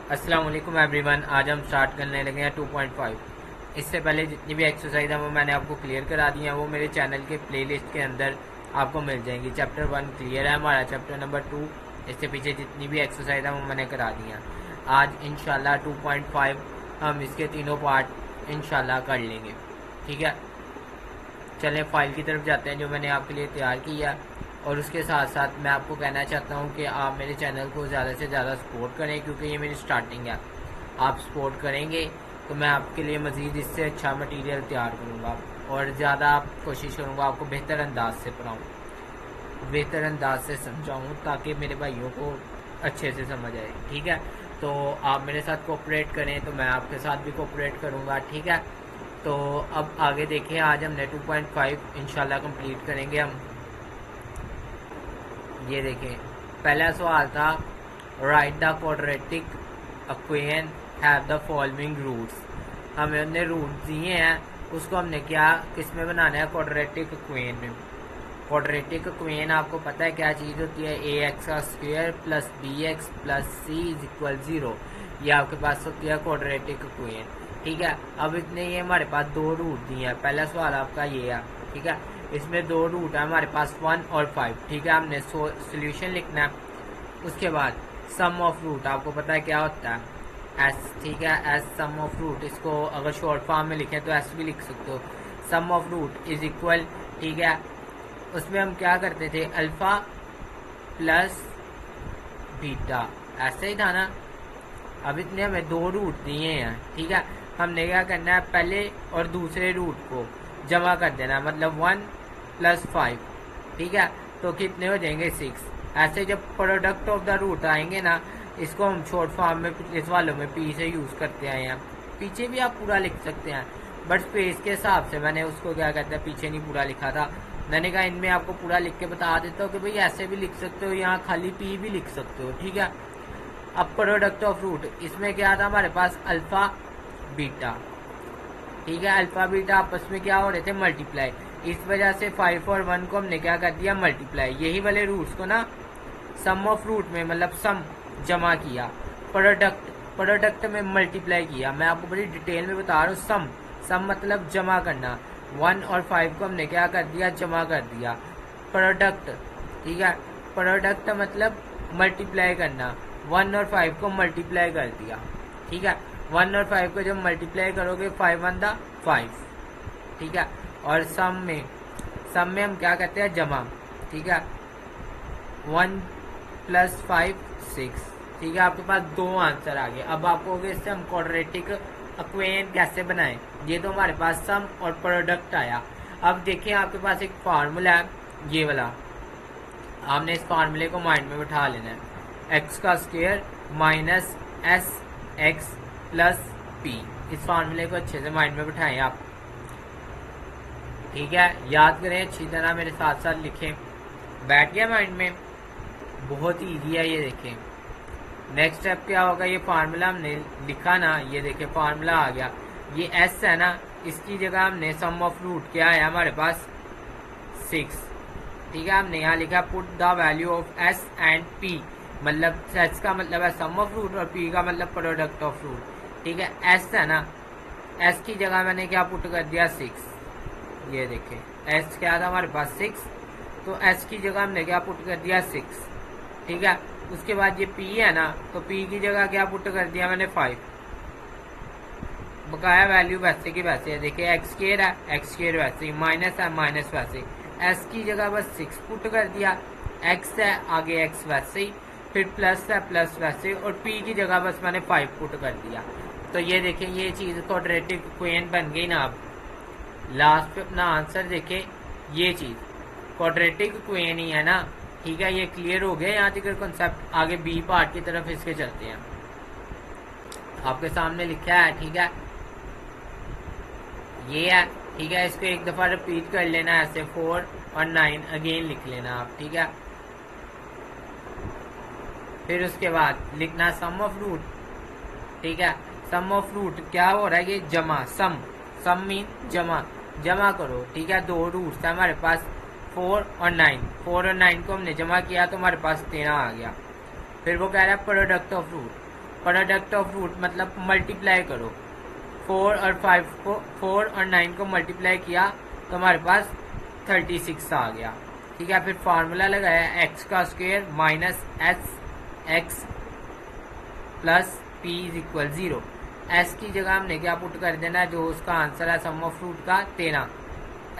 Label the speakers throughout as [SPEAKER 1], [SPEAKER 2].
[SPEAKER 1] अस्सलाम वालेकुम एवरीवन। आज हम स्टार्ट करने लगे हैं 2.5। इससे पहले जितनी भी एक्सरसाइज है वो मैंने आपको क्लियर करा दी हैं, वो मेरे चैनल के प्लेलिस्ट के अंदर आपको मिल जाएंगी। चैप्टर 1 क्लियर है हमारा, चैप्टर नंबर 2 इससे पीछे जितनी भी एक्सरसाइज है वो मैंने करा दी हैं। आज इंशाल्लाह 2.5 हम इसके तीनों पार्ट इंशाल्लाह कर लेंगे। ठीक है, चलें फाइल की तरफ जाते हैं जो मैंने आपके लिए तैयार की है। और उसके साथ साथ मैं आपको कहना चाहता हूँ कि आप मेरे चैनल को ज़्यादा से ज़्यादा सपोर्ट करें, क्योंकि ये मेरी स्टार्टिंग है। आप सपोर्ट करेंगे तो मैं आपके लिए मज़ीद इससे अच्छा मटेरियल तैयार करूँगा और ज़्यादा कोशिश करूँगा आपको बेहतर अंदाज से पढ़ाऊँ, बेहतर अंदाज से समझाऊँ, ताकि मेरे भाइयों को अच्छे से समझ आए। ठीक है, तो आप मेरे साथ कोऑपरेट करें तो मैं आपके साथ भी कोऑपरेट करूँगा। ठीक है, तो अब आगे देखें। आज हमने 2.5 इंशाल्लाह कंप्लीट करेंगे हम। ये देखें, पहला सवाल था write the quadratic equation have the following roots. हमें हमने रूट दिए हैं, उसको हमने क्या किस में बनाना है, क्वाड्रेटिक इक्वेशन में। क्वाड्रेटिक इक्वेशन आपको पता है क्या चीज़ होती है, ए एक्स का square plus b x plus c is equal 0। ये आपके पास होती है क्वाड्रेटिक इक्वेशन। ठीक है, अब इतने ये हमारे पास दो रूट दिए हैं। पहला सवाल आपका ये है। ठीक है, इसमें दो रूट है हमारे पास 1 और 5। ठीक है, हमने सोल्यूशन लिखना है। उसके बाद सम ऑफ रूट आपको पता है क्या होता है, एस। ठीक है, एस सम ऑफ रूट, इसको अगर शॉर्ट फॉर्म में लिखें तो एस भी लिख सकते हो। सम ऑफ रूट इज इक्वल, ठीक है, उसमें हम क्या करते थे, अल्फा प्लस बीटा, ऐसे ही था ना। अब इतने हमें दो रूट दिए हैं। ठीक है, हमने क्या करना है, पहले और दूसरे रूट को जमा कर देना, मतलब 1 प्लस 5। ठीक है, तो कितने हो जाएंगे 6। ऐसे जब प्रोडक्ट ऑफ द रूट आएंगे ना, इसको हम शॉर्ट फॉर्म में पिछले सवालों में पी से यूज़ करते आए हैं। पीछे भी आप पूरा लिख सकते हैं, बट स्पेस के हिसाब से मैंने उसको क्या कहते हैं पीछे नहीं पूरा लिखा था। मैंने कहा इनमें आपको पूरा लिख के बता देता हूँ कि भाई ऐसे भी लिख सकते हो, यहाँ खाली पी भी लिख सकते हो। ठीक है, अब प्रोडक्ट ऑफ रूट, इसमें क्या था हमारे पास, अल्फा बीटा। ठीक है, अल्फा बीटा आपस में क्या हो रहे थे, मल्टीप्लाई। इस वजह से 5 और 1 को हमने क्या कर दिया, मल्टीप्लाई। यही वाले रूट्स को ना सम ऑफ रूट में, मतलब सम जमा किया, प्रोडक्ट में मल्टीप्लाई किया। मैं आपको बड़ी डिटेल में बता रहा हूँ। सम मतलब जमा करना। 1 और 5 को हमने क्या कर दिया, जमा कर दिया। प्रोडक्ट, ठीक है, प्रोडक्ट मतलब मल्टीप्लाई करना। 1 और 5 को मल्टीप्लाई कर दिया। ठीक है, 1 और 5 को जब मल्टीप्लाई करोगे 5 1 द 5। ठीक है, और सम में हम क्या करते हैं, जमा। ठीक है, 1 प्लस 5 6। ठीक है, आपके पास दो आंसर आ गए। अब आपको इससे हम क्वाड्रेटिक इक्वेशन कैसे बनाएं, ये तो हमारे पास सम और प्रोडक्ट आया। अब देखिए आपके पास एक फार्मूला है, ये वाला। आपने इस फार्मूले को माइंड में बिठा लेना है, एक्स का square minus S x plus P. इस फार्मूले को अच्छे से माइंड में बिठाएं आप। ठीक है, याद करें अच्छी तरह, मेरे साथ साथ लिखें। बैठ गया माइंड में, बहुत ईजी है ये। देखें नेक्स्ट स्टेप क्या होगा, ये फार्मूला हमने लिखा ना, ये देखें फार्मूला आ गया। ये एस है ना, इसकी जगह हमने सम ऑफ रूट क्या है हमारे पास, 6। ठीक है, हमने यहाँ लिखा put the value of S and P, मतलब एस का मतलब है सम ऑफ रूट और पी का मतलब प्रोडक्ट ऑफ रूट। ठीक है, एस है ना, एस की जगह मैंने क्या पुट कर दिया, 6। ये देखें एस क्या था हमारे पास, 6, तो एस की जगह हमने क्या पुट कर दिया, 6। ठीक है, उसके बाद ये पी है ना, तो पी की जगह क्या पुट कर दिया मैंने, 5। बकाया वैल्यू वैसे की वैसे है। देखिए एक्स स्क्वायर है, एक्स स्क्वायर वैसे ही, माइनस है माइनस वैसे ही। एस की जगह बस 6 पुट कर दिया, एक्स है आगे एक्स वैसे ही, फिर प्लस है प्लस वैसे ही, और पी की जगह बस मैंने 5 पुट कर दिया। तो ये देखें ये चीज़ क्वाड्रेटिक इक्वेशन बन गई ना। अब लास्ट पे अपना आंसर देखें, ये चीज़ क्वाड्रेटिक इक्वेशन ही है ना। ठीक है, ये क्लियर हो गया यहाँ तक कॉन्सेप्ट। आगे बी पार्ट की तरफ इसके चलते हैं। आपके सामने लिखा है, ठीक है, ये है। ठीक है, इसको एक दफ़ा रिपीट कर लेना ऐसे, 4 और 9 अगेन लिख लेना आप। ठीक है, फिर उसके बाद लिखना सम ऑफ रूट। ठीक है, सम ऑफ रूट क्या हो रहा है, ये जमा। सम मीन जमा करो। ठीक है, दो रूट्स है हमारे पास, 4 और 9। 4 और 9 को हमने जमा किया तो हमारे पास 13 आ गया। फिर वो कह रहा है product of root. Product of root मतलब मल्टीप्लाई करो, 4 और 5 को 4 और 9 को मल्टीप्लाई किया तो हमारे पास 36 आ गया। ठीक है, फिर फार्मूला लगाया एक्स का square minus S x plus P is equal 0। S की जगह हमने क्या पुट कर देना है, जो उसका आंसर है सम ऑफ रूट का 13,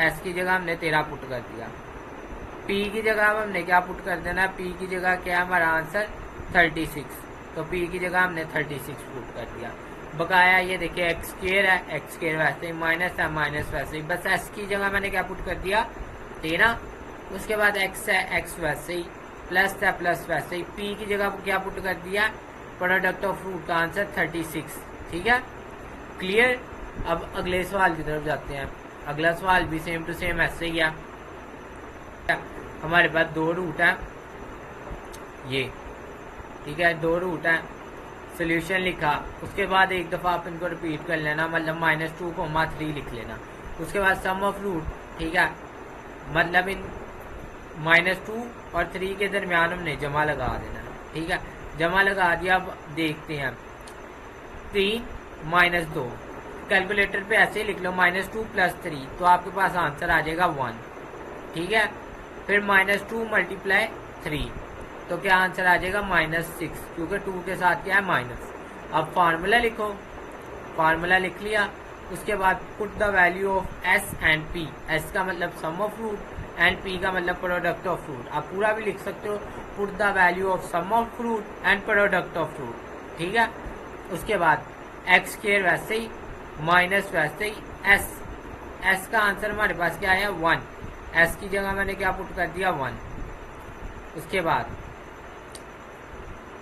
[SPEAKER 1] एस की जगह हमने 13 पुट कर दिया। पी की जगह हमने क्या पुट कर देना है, पी की जगह क्या है हमारा आंसर 36, तो पी की जगह हमने 36 पुट कर दिया। बकाया ये देखिए एक्स स्क्वायर है, एक्स स्क्वायर वैसे ही माइनस है, माइनस वैसे ही, बस एस की जगह मैंने क्या पुट कर दिया 13, उसके बाद एक्स है, एक्स वैसे ही, प्लस है, प्लस वैसे ही, पी की जगह क्या पुट कर दिया, प्रोडक्ट ऑफ रूट का आंसर 36। ठीक है, क्लियर। अब अगले सवाल की तरफ जाते हैं। अगला सवाल भी सेम टू सेम ऐसे ही है। हमारे पास दो रूट है ये, ठीक है, दो रूट है, सोल्यूशन लिखा, उसके बाद एक दफ़ा आप इनको रिपीट कर लेना, मतलब -2, 3 लिख लेना। उसके बाद सम ऑफ रूट, ठीक है, मतलब इन -2 और 3 के दरमियान हमने जमा लगा देना। ठीक है, जमा लगा दिया। अब देखते हैं 3 -2, कैलकुलेटर पे ऐसे ही लिख लो -2 + 3, तो आपके पास आंसर आ जाएगा 1। ठीक है, फिर -2 × 3, तो क्या आंसर आ जाएगा -6, क्योंकि 2 के साथ क्या है माइनस। अब फार्मूला लिखो, फार्मूला लिख लिया। उसके बाद put the value of S and P, S का मतलब sum of root and P का मतलब प्रोडक्ट ऑफ रूट। आप पूरा भी लिख सकते हो, put the value of sum of root and product of root. ठीक है, उसके बाद एक्स स्क्वायर वैसे ही, माइनस वैसे ही, एस, एस का आंसर हमारे पास क्या है 1, एस की जगह मैंने क्या पुट कर दिया 1। उसके बाद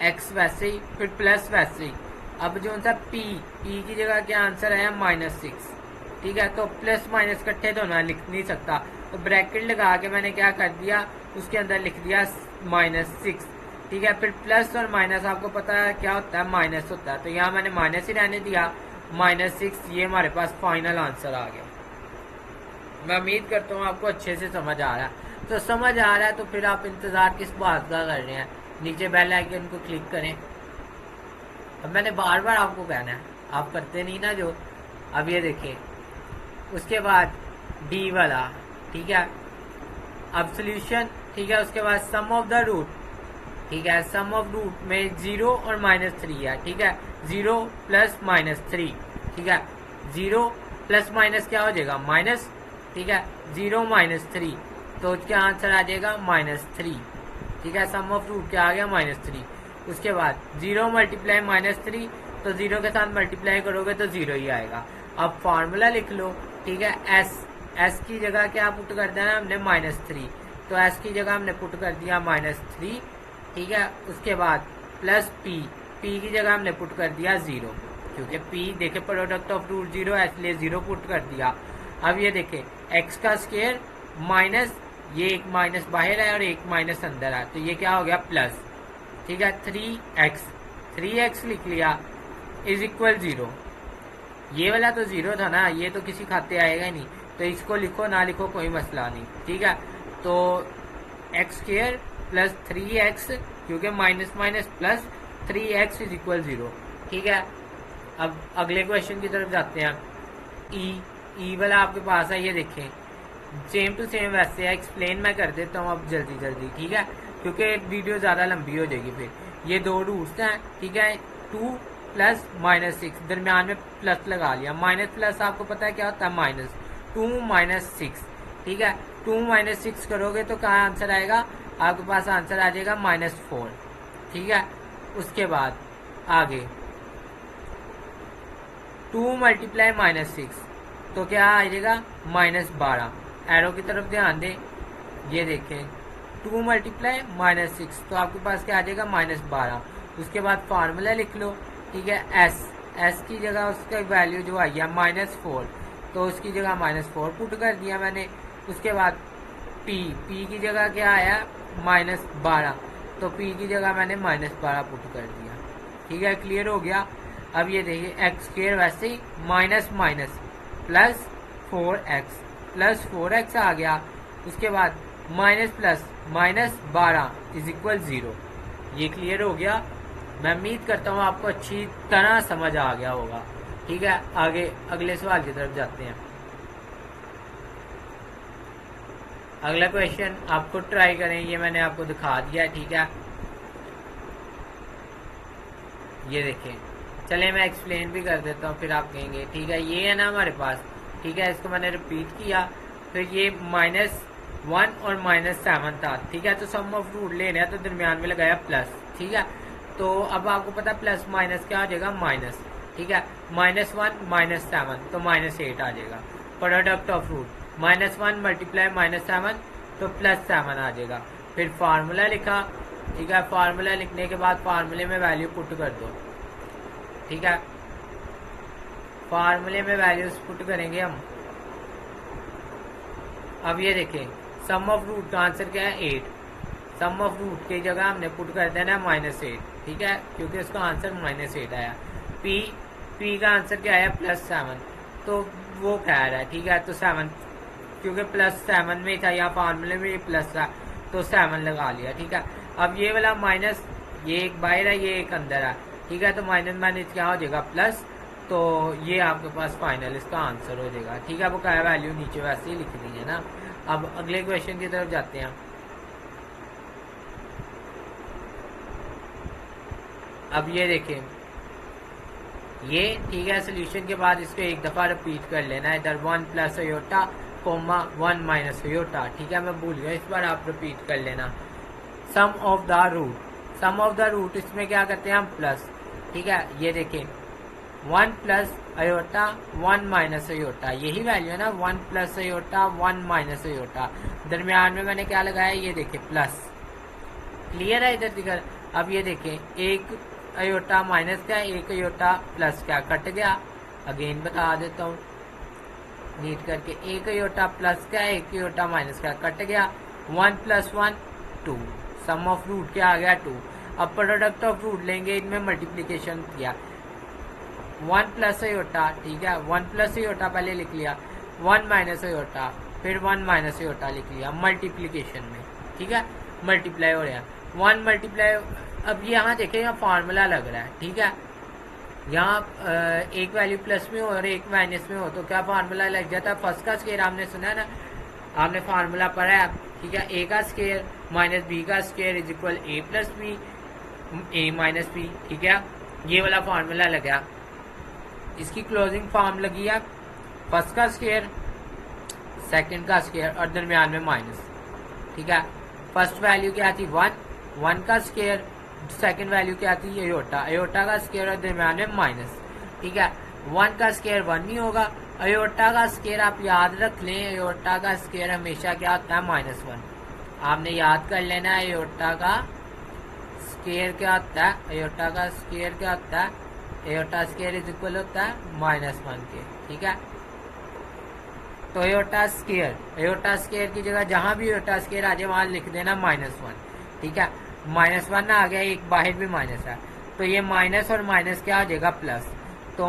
[SPEAKER 1] एक्स वैसे ही, फिर प्लस वैसे ही। अब जो सा पी, पी की जगह क्या आंसर है -6। ठीक है, तो प्लस माइनस इकट्ठे तो ना लिख नहीं सकता, तो ब्रैकेट लगा के मैंने क्या कर दिया, उसके अंदर लिख दिया -6। ठीक है, फिर प्लस और माइनस आपको पता है क्या होता है, माइनस होता है, तो यहाँ मैंने माइनस ही रहने दिया, -6। ये हमारे पास फाइनल आंसर आ गया। मैं उम्मीद करता हूँ आपको अच्छे से समझ आ रहा है। तो समझ आ रहा है तो फिर आप इंतजार किस बात का कर रहे हैं, नीचे बेल आइकन को क्लिक करें। अब मैंने बार बार आपको कहना है, आप करते नहीं ना जो। अब ये देखिए, उसके बाद डी वाला, ठीक है, अब सोल्यूशन, ठीक है, उसके बाद सम ऑफ द रूट, ठीक है, सम ऑफ रूट में 0 और -3 है। ठीक है, 0 + -3, ठीक है, 0 + माइनस क्या हो जाएगा माइनस। ठीक है, 0 - 3, तो क्या आंसर आ जाएगा -3। ठीक है, सम ऑफ रूट क्या आ गया -3। उसके बाद 0 × -3, तो 0 के साथ मल्टीप्लाई करोगे तो 0 ही आएगा। अब फार्मूला लिख लो, ठीक है, एस, एस की जगह क्या पुट कर देना हमने -3, तो एस की जगह हमने पुट कर दिया -3। ठीक है, उसके बाद प्लस पी, पी की जगह हमने पुट कर दिया 0, क्योंकि पी देखे प्रोडक्ट ऑफ रूट 0 है, इसलिए 0 पुट कर दिया। अब ये देखे एक्स का स्क्वायर माइनस, ये एक माइनस बाहर है और एक माइनस अंदर है, तो ये क्या हो गया प्लस। ठीक है, 3x लिख लिया इज इक्वल 0। ये वाला तो 0 था ना, ये तो किसी खाते आएगा नहीं, तो इसको लिखो ना लिखो कोई मसला नहीं। ठीक है, तो x² + 3x, क्योंकि minus minus plus 3x is equal 0। ठीक है, अब अगले क्वेश्चन की तरफ जाते हैं। ई वाला आपके पास है, ये देखें सेम टू सेम वैसे है, एक्सप्लेन मैं कर देता हूँ अब जल्दी जल्दी। ठीक है, क्योंकि वीडियो ज़्यादा लंबी हो जाएगी फिर। ये दो रूट्स हैं, ठीक है, 2 + -6, दरमियान में प्लस लगा लिया, माइनस प्लस आपको पता है क्या होता है माइनस, 2 - 6। ठीक है, 2 - 6 करोगे तो कहाँ आंसर आएगा, आपके पास आंसर आ जाएगा -4। ठीक है, उसके बाद आगे 2 × -6, तो क्या आ जाएगा -12। एरो की तरफ ध्यान दें, ये देखें 2 × -6, तो आपके पास क्या आ जाएगा -12। उसके बाद फार्मूला लिख लो, ठीक है, एस की जगह उसका वैल्यू जो आई है -4, तो उसकी जगह -4 पुट कर दिया मैंने। उसके बाद पी की जगह क्या आया -12, तो पी की जगह मैंने -12 पुट कर दिया। ठीक है, क्लियर हो गया। अब ये देखिए x² वैसे ही minus minus plus 4x, plus 4x आ गया। उसके बाद माइनस प्लस -12 इज इक्वल 0। ये क्लियर हो गया। मैं उम्मीद करता हूँ आपको अच्छी तरह समझ आ गया होगा। ठीक है, आगे अगले सवाल की तरफ जाते हैं। अगला क्वेश्चन आपको ट्राई करें, ये मैंने आपको दिखा दिया। ठीक है, ये देखें, चले मैं एक्सप्लेन भी कर देता हूँ फिर आप कहेंगे। ठीक है, ये है ना हमारे पास। ठीक है, इसको मैंने रिपीट किया, फिर ये -1 और -7 था। ठीक है, तो सम ऑफ रूट ले रहे हैं तो दरमियान में लगाया प्लस। ठीक है, तो अब आपको पता प्लस माइनस क्या हो जाएगा, माइनस। ठीक है, -1 -7 तो -8 आ जाएगा। प्रोडक्ट ऑफ रूट -1 मल्टीप्लाई -7 तो +7 आ जाएगा। फिर फार्मूला लिखा। ठीक है, फार्मूला लिखने के बाद फार्मूले में वैल्यू पुट कर दो। ठीक है, फार्मूले में वैल्यूज पुट करेंगे हम। अब ये देखें, सम ऑफ रूट का आंसर क्या है, 8। सम ऑफ रूट की जगह हमने पुट कर देना है -8। ठीक है, क्योंकि उसका आंसर -8 आया। पी का आंसर क्या आया, +7, तो वो कह रहा है। ठीक है, तो 7 क्योंकि +7 में था, यहाँ फार्मूले में ये प्लस था तो 7 लगा लिया। ठीक है, अब ये वाला माइनस, ये एक बाहर है ये एक अंदर है। ठीक है, तो माइनस माइनस क्या हो जाएगा, प्लस, तो ये आपके पास फाइनल इसका आंसर हो जाएगा। ठीक है, वो क्या वैल्यू नीचे वैसे ही लिख दी है ना। अब अगले क्वेश्चन की तरफ जाते हैं। अब ये देखें, ये ठीक है, सोल्यूशन के बाद इसको एक दफा रिपीट कर लेना है। इधर 1 + अयोटा, 1 - अयोटा। ठीक है, मैं भूल गया, इस बार आप रिपीट कर लेना। Sum of the root, sum of the root इसमें क्या करते हैं हम, प्लस। ठीक है, ये देखें, 1 + अयोटा 1 - अयोटा, यही वैल्यू है ना, 1 + अयोटा 1 - अयोटा। दरमियान में मैंने क्या लगाया, ये देखें प्लस। क्लियर है इधर दिखा। अब ये देखें, एक अयोटा माइनस का, एक अयोटा प्लस का, कट गया। अगेन बता देता हूँ नीट करके, एक अयोटा प्लस का, एक अयोटा माइनस का, कट गया। 1 + 1 2, सम ऑफ रूट क्या आ गया, 2। अब प्रोडक्ट ऑफ रूट लेंगे, इनमें मल्टीप्लीकेशन किया, 1 + अयोटा। ठीक है, 1 + अयोटा पहले लिख लिया, 1 - अयोटा, फिर 1 - अयोटा लिख लिया मल्टीप्लीकेशन में। ठीक है, मल्टीप्लाई हो रहा है, 1 मल्टीप्लाई। अब यहाँ देखें, यहाँ फार्मूला लग रहा है। ठीक है, यहाँ एक वैल्यू प्लस में हो और एक माइनस में हो तो क्या फार्मूला लग जाता है, फर्स्ट का स्केयर आपने सुना है ना, आपने फार्मूला पढ़ा है। ठीक है, ए का स्केयर माइनस बी का square is equal a + b, a - b। ठीक है, ये वाला फार्मूला लगा, इसकी क्लोजिंग फॉर्म लगी है, फर्स्ट का स्केयर, सेकंड का स्केयर और दरमियान में माइनस। ठीक है, फर्स्ट वैल्यू क्या थी, 1 का स्केयर, सेकंड वैल्यू क्या थी, अयोटा, अयोटा का स्केयर और दरमियान में माइनस। ठीक है, 1 का स्केयर 1 नहीं होगा, अयोटा का स्केयर आप याद रख लें, अयोटा का स्केयर हमेशा क्या होता है, -1। आपने याद कर लेना है अयोटा का स्केयर क्या होता है, अयोटा का स्केयर क्या होता है, अयोटा स्केयर इज इक्वल होता है -1 के। ठीक है, तो अयोटा स्केयर की जगह जहां भी अयोटा स्केयर आ जाए वहां लिख देना -1। ठीक है, -1 आ गया, एक बाहर भी माइनस है, तो ये माइनस और माइनस क्या हो जाएगा, प्लस। तो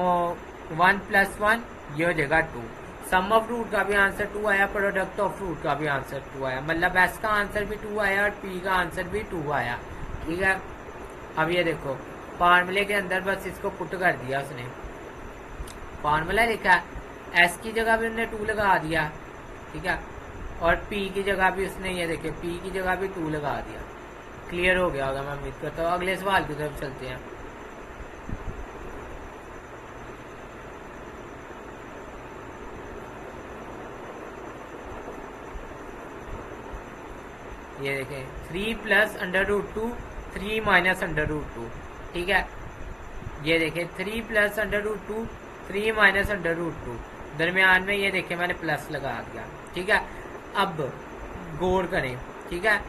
[SPEAKER 1] 1 + 1 ये हो जाएगा 2। सम ऑफ रूट का भी आंसर 2 आया, प्रोडक्ट ऑफ रूट का भी आंसर 2 आया, मतलब एस का आंसर भी 2 आया और पी का आंसर भी 2 आया। ठीक है, अब ये देखो, फार्मूले के अंदर बस इसको पुट कर दिया उसने, फार्मूला लिखा, एस की जगह भी उसने 2 लगा दिया। ठीक है, और पी की जगह भी उसने, ये देखिए, पी की जगह भी 2 लगा दिया। क्लियर हो गया होगा, मैं उम्मीद करता हूँ। अगले सवाल की तरफ चलते हैं। ये देखें, 3 + √2 3 - √2। ठीक है, ये देखें, 3 + √2 3 - √2, दरमियान में ये देखें मैंने प्लस लगा दिया। ठीक है, अब गौर करें। ठीक है,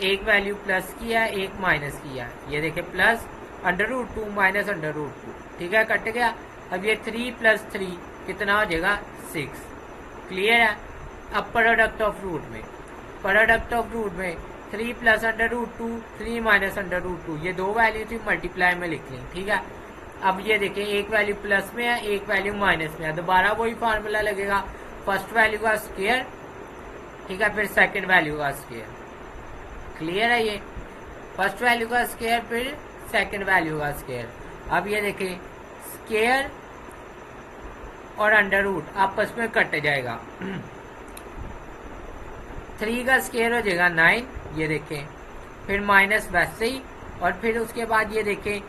[SPEAKER 1] एक वैल्यू प्लस की है, एक माइनस की है, ये देखें प्लस √2 माइनस √2। ठीक है, कट गया। अब ये 3 + 3 कितना हो जाएगा, 6। क्लियर है। अब प्रोडक्ट ऑफ रूट में 3 + √2 3 - √2, ये दो वैल्यू थी, मल्टीप्लाई में लिख ली। ठीक है, अब ये देखें, एक वैल्यू प्लस में है, एक वैल्यू माइनस में है, दोबारा वही फार्मूला लगेगा, फर्स्ट वैल्यू का स्क्वायर। ठीक है, फिर सेकंड वैल्यू का स्क्वायर। क्लियर है, ये फर्स्ट वैल्यू का स्क्वायर फिर सेकंड वैल्यू का स्केयर। अब ये देखिए स्केयर और अंडर रूट आपस में कट जाएगा। 3 का स्केयर हो जाएगा 9, ये देखें, फिर माइनस वैसे ही, और फिर उसके बाद ये देखें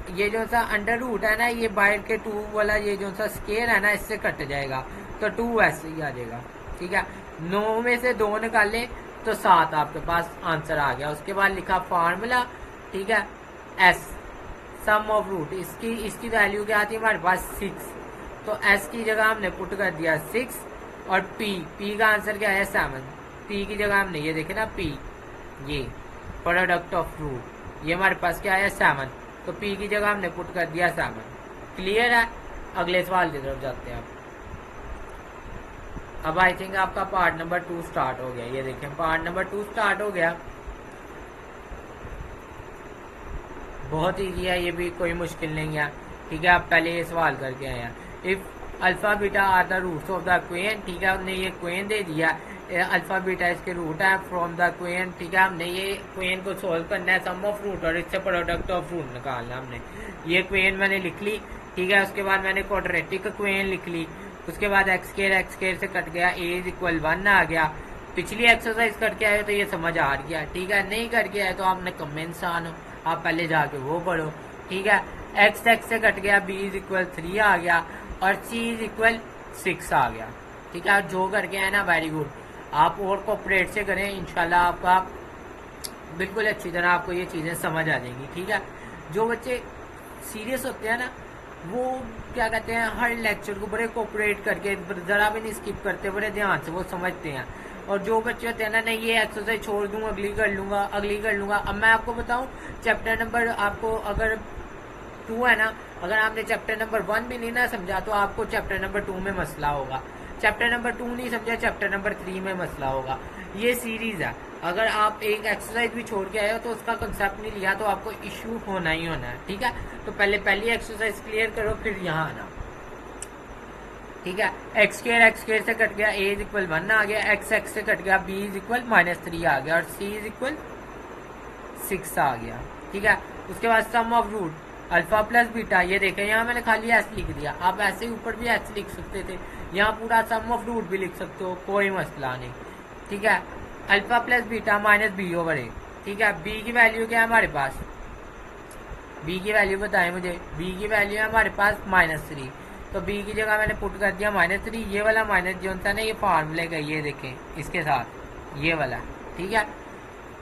[SPEAKER 1] ये जो सा अंडर रूट है ना, ये बाहर के 2 वाला ये जो सा स्केयर है ना, इससे कट जाएगा, तो 2 वैसे ही आ जाएगा। ठीक है, 9 में से 2 निकालें तो 7 आपके पास आंसर आ गया। उसके बाद लिखा फार्मूला, ठीक है, एस सम ऑफ रूट, इसकी वैल्यू क्या आती है हमारे पास 6, तो एस की जगह हमने पुट कर दिया 6, और पी का आंसर क्या है 7, पी की जगह हमने ये देखे ना पी, ये प्रोडक्ट ऑफ रूट, ये हमारे पास क्या है 7, तो पी की जगह हमने पुट कर दिया 7। क्लियर है? अगले सवाल की तरफ जाते हैं। अब आई थिंक आपका पार्ट नंबर 2 स्टार्ट हो गया। ये देखें पार्ट नंबर 2 स्टार्ट हो गया। बहुत इजी है, ये भी कोई मुश्किल नहीं है। ठीक है, आप पहले ये सवाल करके आए हैं। If alpha beta are the roots of the equation, ठीक है, हमने ये क्वेन दे दिया, अल्फा बीटा इसके रूट है फ्रॉम द क्वेन। ठीक है, हमने ये क्वेन को सोल्व करना है, सम ऑफ रूट और इससे प्रोडक्ट ऑफ रूट निकालना हमने। ये क्वेन मैंने लिख ली। ठीक है, उसके बाद मैंने क्वाड्रेटिक क्वेन लिख ली। उसके बाद एक्स स्क्वायर से कट गया, ए इज इक्वल 1 आ गया। पिछली एक्सरसाइज करके आए तो ये समझ आ गया। ठीक है, नहीं करके आए तो आपने कम इंसान हो, आप पहले जाके वो पढ़ो। ठीक है, एक्स से कट गया, बी इज इक्वल 3 आ गया, और सी इज इक्वल 6 आ गया। ठीक है, जो करके आए ना वेरी गुड। आप और कोऑपरेट से करें, इंशाल्लाह आपका बिल्कुल अच्छी तरह आपको ये चीज़ें समझ आ जाएंगी। ठीक है, जो बच्चे सीरियस होते हैं ना, वो क्या कहते हैं, हर लेक्चर को बड़े कोऑपरेट करके ज़रा भी नहीं स्किप करते, बड़े ध्यान से वो समझते हैं। और जो बच्चे होते हैं ना, नहीं ये एक्सरसाइज छोड़ दूँ, अगली कर लूँगा। अब मैं आपको बताऊँ, चैप्टर नंबर आपको अगर 2 है ना, अगर आपने चैप्टर नंबर 1 भी नहीं ना समझा तो आपको चैप्टर नंबर 2 में मसला होगा। चैप्टर नंबर 2 नहीं समझा, चैप्टर नंबर 3 में मसला होगा। ये सीरीज है, अगर आप एक एक्सरसाइज भी छोड़ के आए हो तो उसका कंसेप्ट नहीं लिया तो आपको इश्यू होना ही होना है। ठीक है, तो पहले पहली एक्सरसाइज क्लियर करो, फिर यहाँ आना। ठीक है, एक्स स्क्वायर से कट गया, ए इज इक्वल 1 आ गया, एक्स से कट गया, बी इज इक्वल -3 आ गया, और सी इज इक्वल 6 आ गया। ठीक है, उसके बाद sum of root alpha plus beta, ये देखें यहाँ मैंने खाली एस लिख दिया, आप ऐसे ही ऊपर भी एस लिख सकते थे, यहाँ पूरा सम ऑफ रूट भी लिख सकते हो, कोई मसला नहीं। ठीक है, alpha plus beta minus B over A. ठीक है, बी की वैल्यू क्या है हमारे पास, बी की वैल्यू बताएं मुझे। बी की वैल्यू है हमारे पास -3, तो बी की जगह मैंने पुट कर दिया -3। ये वाला माइनस जो होता है ना, ये फार्मूले का, ये देखें इसके साथ ये वाला। ठीक है,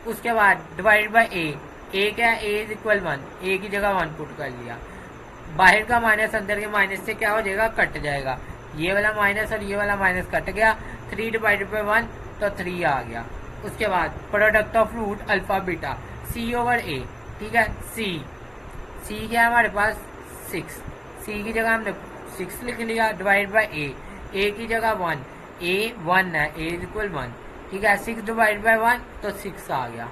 [SPEAKER 1] उसके बाद डिवाइड बाय ए क्या है, ए इज इक्वल 1, ए की जगह 1 पुट कर लिया। बाहर का माइनस अंदर के माइनस से क्या हो जाएगा, कट जाएगा। ये वाला माइनस और ये वाला माइनस कट गया, 3 डिवाइडेड बाय 1 तो 3 आ गया। उसके बाद product of root alpha beta, C over A. ठीक है, सी क्या है हमारे पास 6, सी की जगह हमने 6 लिख लिया, डिवाइड बाय ए की जगह 1, ए 1 है, ए इज इक्वल 1। ठीक है, 6 डिवाइड बाय 1 तो 6 आ गया।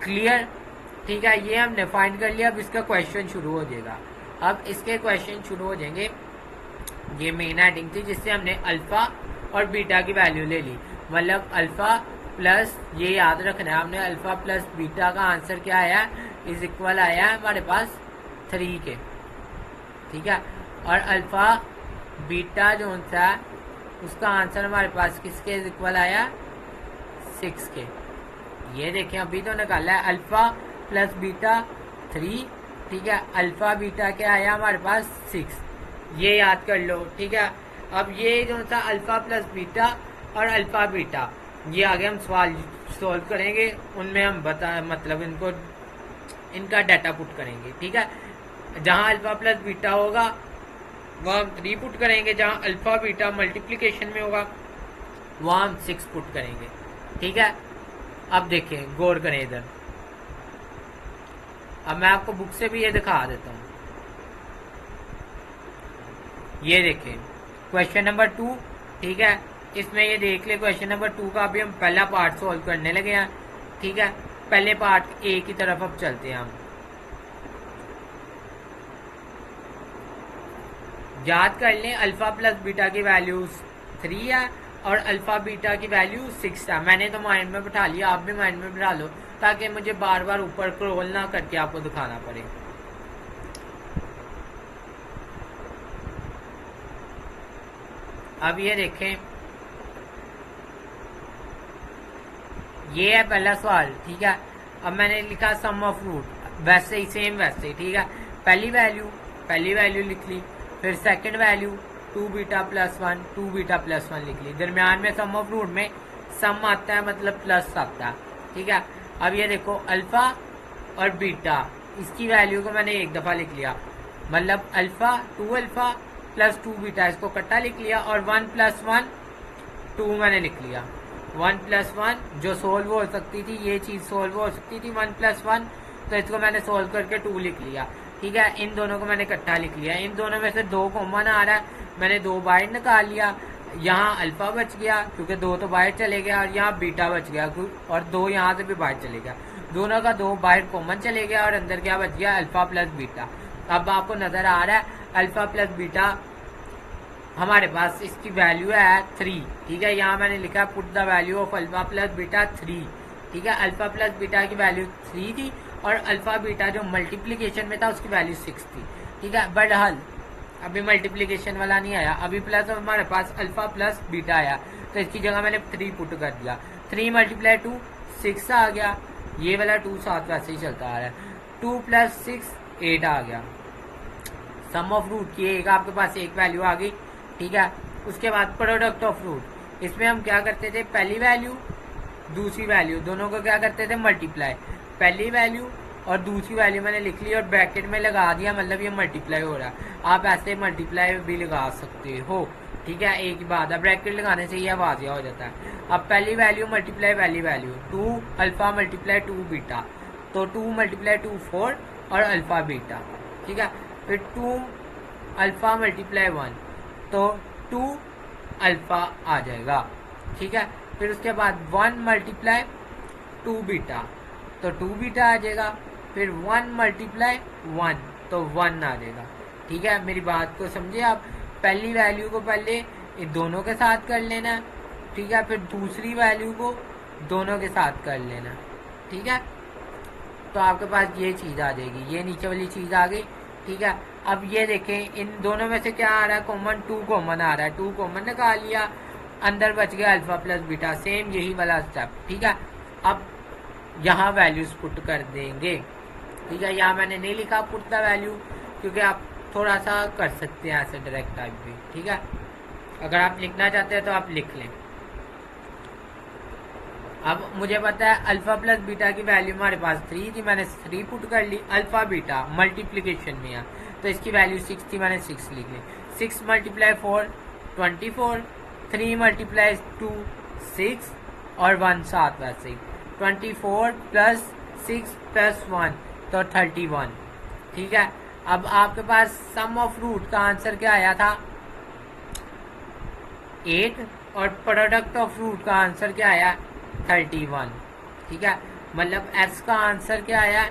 [SPEAKER 1] क्लियर? ठीक है, ये हमने फाइंड कर लिया। अब इसका क्वेश्चन शुरू हो जाएगा। अब इसके क्वेश्चन शुरू हो जाएंगे। ये मेन हेडिंग थी जिससे हमने अल्फा और बीटा की वैल्यू ले ली, मतलब अल्फा प्लस, ये याद रखना है आपने, अल्फा प्लस बीटा का आंसर क्या आया, इज इक्वल आया है हमारे पास 3 के। ठीक है, और अल्फा बीटा जो सा उसका आंसर हमारे पास किसके इज इक्वल आया, 6 के। ये देखें अभी तो निकाला है, अल्फा प्लस बीटा 3। ठीक है, अल्फा बीटा क्या आया हमारे पास 6, ये याद कर लो। ठीक है, अब ये जो था अल्फा प्लस बीटा और अल्फा बीटा, ये आगे हम सवाल सोल्व करेंगे, उनमें हम मतलब इनका डाटा पुट करेंगे। ठीक है, जहां अल्फा प्लस बीटा होगा वहाँ हम 3 पुट करेंगे, जहां अल्फा बीटा मल्टीप्लिकेशन में होगा वहाँ हम 6 पुट करेंगे। ठीक है, अब देखें, गौर करें इधर। अब मैं आपको बुक से भी ये दिखा देता हूँ। ये देखें क्वेश्चन नंबर 2। ठीक है, इसमें ये देख ले, क्वेश्चन नंबर 2 का अभी हम पहला पार्ट सॉल्व करने लगे हैं। ठीक है, पहले पार्ट ए की तरफ अब चलते हैं हम। याद कर लें, अल्फा प्लस बीटा की वैल्यू 3 है और अल्फा बीटा की वैल्यू 6 है। मैंने तो माइंड में बिठा लिया, आप भी माइंड में बिठा लो, ताकि मुझे बार बार ऊपर स्क्रॉल ना करके आपको दिखाना पड़े। अब ये देखें, ये है पहला सवाल, ठीक है। अब मैंने लिखा सम ऑफ रूट, वैसे ही सेम वैसे ही, ठीक है। पहली वैल्यू लिख ली, फिर second value 2 beta plus 1, 2 beta plus 1 लिख ली। दरमियान में सम ऑफ रूट में सम आता है, मतलब प्लस आता है, ठीक है। अब ये देखो अल्फा और बीटा, इसकी वैल्यू को मैंने एक दफा लिख लिया, मतलब अल्फा 2 अल्फा प्लस 2 बीटा, इसको कट्टा लिख लिया, और 1 प्लस 1 2 मैंने लिख लिया। 1 प्लस 1 जो सोल्व हो सकती थी, ये चीज सोल्व हो सकती थी 1 प्लस 1, तो इसको मैंने सोल्व करके 2 लिख लिया, ठीक है। इन दोनों को मैंने इकट्ठा लिख लिया, इन दोनों में से 2 कॉमन आ रहा है, मैंने 2 बाहर निकाल लिया, यहाँ अल्फा बच गया क्योंकि 2 तो बाहर चले गया, और यहाँ बीटा बच गया और 2 यहाँ से भी बाहर चले गया, दोनों का 2 बाहर कॉमन चले गया, और अंदर क्या बच गया, अल्फा प्लस बीटा। अब आपको नजर आ रहा है अल्फा प्लस बीटा हमारे पास इसकी वैल्यू है 3, ठीक है। यहाँ मैंने लिखा put the value of alpha plus beta 3, ठीक है। अल्फा प्लस बीटा की वैल्यू 3 थी, और अल्फा बीटा जो मल्टीप्लीकेशन में था उसकी वैल्यू 6 थी, ठीक है। बट हल अभी मल्टीप्लीकेशन वाला नहीं आया, अभी प्लस हमारे पास अल्फा प्लस बीटा आया, तो इसकी जगह मैंने 3 पुट कर दिया। 3 मल्टीप्लाई 2 6 आ गया, ये वाला 2 साथ वैसे ही चलता आ रहा है, 2 प्लस 6 8 आ गया। सम ऑफ रूट की एक आपके पास एक वैल्यू आ गई, ठीक है। उसके बाद प्रोडक्ट ऑफ रूट, इसमें हम क्या करते थे, पहली वैल्यू दूसरी वैल्यू दोनों को क्या करते थे, मल्टीप्लाई, पहली वैल्यू और दूसरी वैल्यू मैंने लिख ली और ब्रैकेट में लगा दिया, मतलब ये मल्टीप्लाई हो रहा है। आप ऐसे मल्टीप्लाई भी लगा सकते हो, ठीक है। एक ही बात है, ब्रैकेट लगाने से ये वाजिया हो जाता है। अब पहली वैल्यू मल्टीप्लाई पहली वैल्यू 2 अल्फा मल्टीप्लाई 2 बीटा, तो 2 मल्टीप्लाई 2 4 और अल्फा बीटा, ठीक है। फिर 2 अल्फा मल्टीप्लाई 1, तो 2 अल्फा आ जाएगा, ठीक है। फिर उसके बाद 1 मल्टीप्लाई 2 बीटा, तो 2 बीटा आ जाएगा। फिर 1 मल्टीप्लाई 1, तो 1 आ जाएगा, ठीक है। मेरी बात को समझे आप, पहली वैल्यू को पहले इन दोनों के साथ कर लेना, ठीक है। फिर दूसरी वैल्यू को दोनों के साथ कर लेना, ठीक है। तो आपके पास ये चीज़ आ जाएगी, ये नीचे वाली चीज़ आ गई, ठीक है। अब ये देखें इन दोनों में से क्या आ रहा है, कॉमन 2 कॉमन आ रहा है, 2 कॉमन निकाल लिया, अंदर बच गया अल्फा प्लस बीटा, सेम यही वाला स्टेप, ठीक है। अब यहाँ वैल्यूज पुट कर देंगे, ठीक है। यहाँ मैंने नहीं लिखा पुट द वैल्यू, क्योंकि आप थोड़ा सा कर सकते हैं ऐसे डायरेक्ट टाइप भी, ठीक है। अगर आप लिखना चाहते हैं तो आप लिख लें। अब मुझे पता है अल्फा प्लस बीटा की वैल्यू हमारे पास 3 थी, मैंने 3 पुट कर ली, अल्फा बीटा मल्टीप्लीकेशन में है, तो इसकी वैल्यू 6 थी, मैंने 6 लिख ली। 6 मल्टीप्लाई 4 24, 3 मल्टीप्लाई 2 6 और 1 साथ वैसे ही, 24 प्लस 6 प्लस 1 तो 31, ठीक है। अब आपके पास सम ऑफ रूट का आंसर क्या आया था, 8, और प्रोडक्ट ऑफ रूट का आंसर क्या आया, 31, ठीक है। मतलब एक्स का आंसर क्या आया,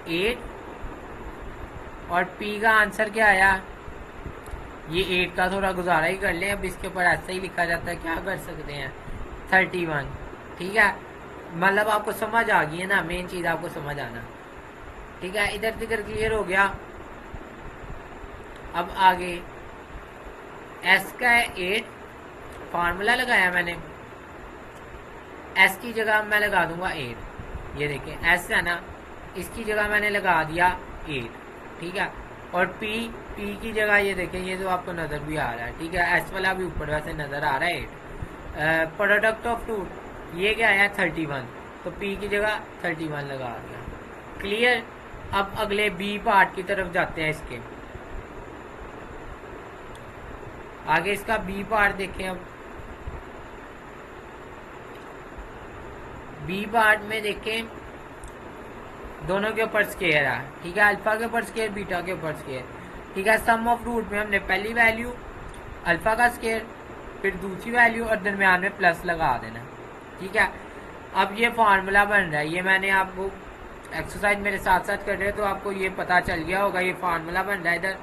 [SPEAKER 1] 8, और पी का आंसर क्या आया, ये 8 का थोड़ा गुजारा ही कर लें, अब इसके ऊपर ऐसा ही लिखा जाता है, क्या कर सकते हैं, 31, ठीक है। मतलब आपको समझ आ गई है ना, मेन चीज आपको समझ आना, ठीक है। इधर फिगर क्लियर हो गया। अब आगे एस का है 8, फार्मूला लगाया मैंने, एस की जगह मैं लगा दूंगा 8, ये देखें एस है ना, इसकी जगह मैंने लगा दिया 8, ठीक है। और पी की जगह ये देखें, ये जो आपको नजर भी आ रहा है, ठीक है, एस वाला भी ऊपर वैसे नजर आ रहा है 8। प्रोडक्ट ऑफ टू ये क्या है 31, तो पी की जगह 31 लगा दिया, क्लियर। अब अगले बी पार्ट की तरफ जाते हैं, इसके आगे इसका बी पार्ट देखें। अब बी पार्ट में देखें दोनों के ऊपर स्केयर है, ठीक है, अल्फा के ऊपर स्केयर, बीटा के ऊपर स्केयर, ठीक है। सम ऑफ रूट में हमने पहली वैल्यू अल्फा का स्केयर, फिर दूसरी वैल्यू और दरमियान में प्लस लगा देना, ठीक है। अब ये फार्मूला बन रहा है, ये मैंने आपको एक्सरसाइज मेरे साथ साथ कर रहे हैं तो आपको ये पता चल गया होगा, ये फार्मूला बन रहा है इधर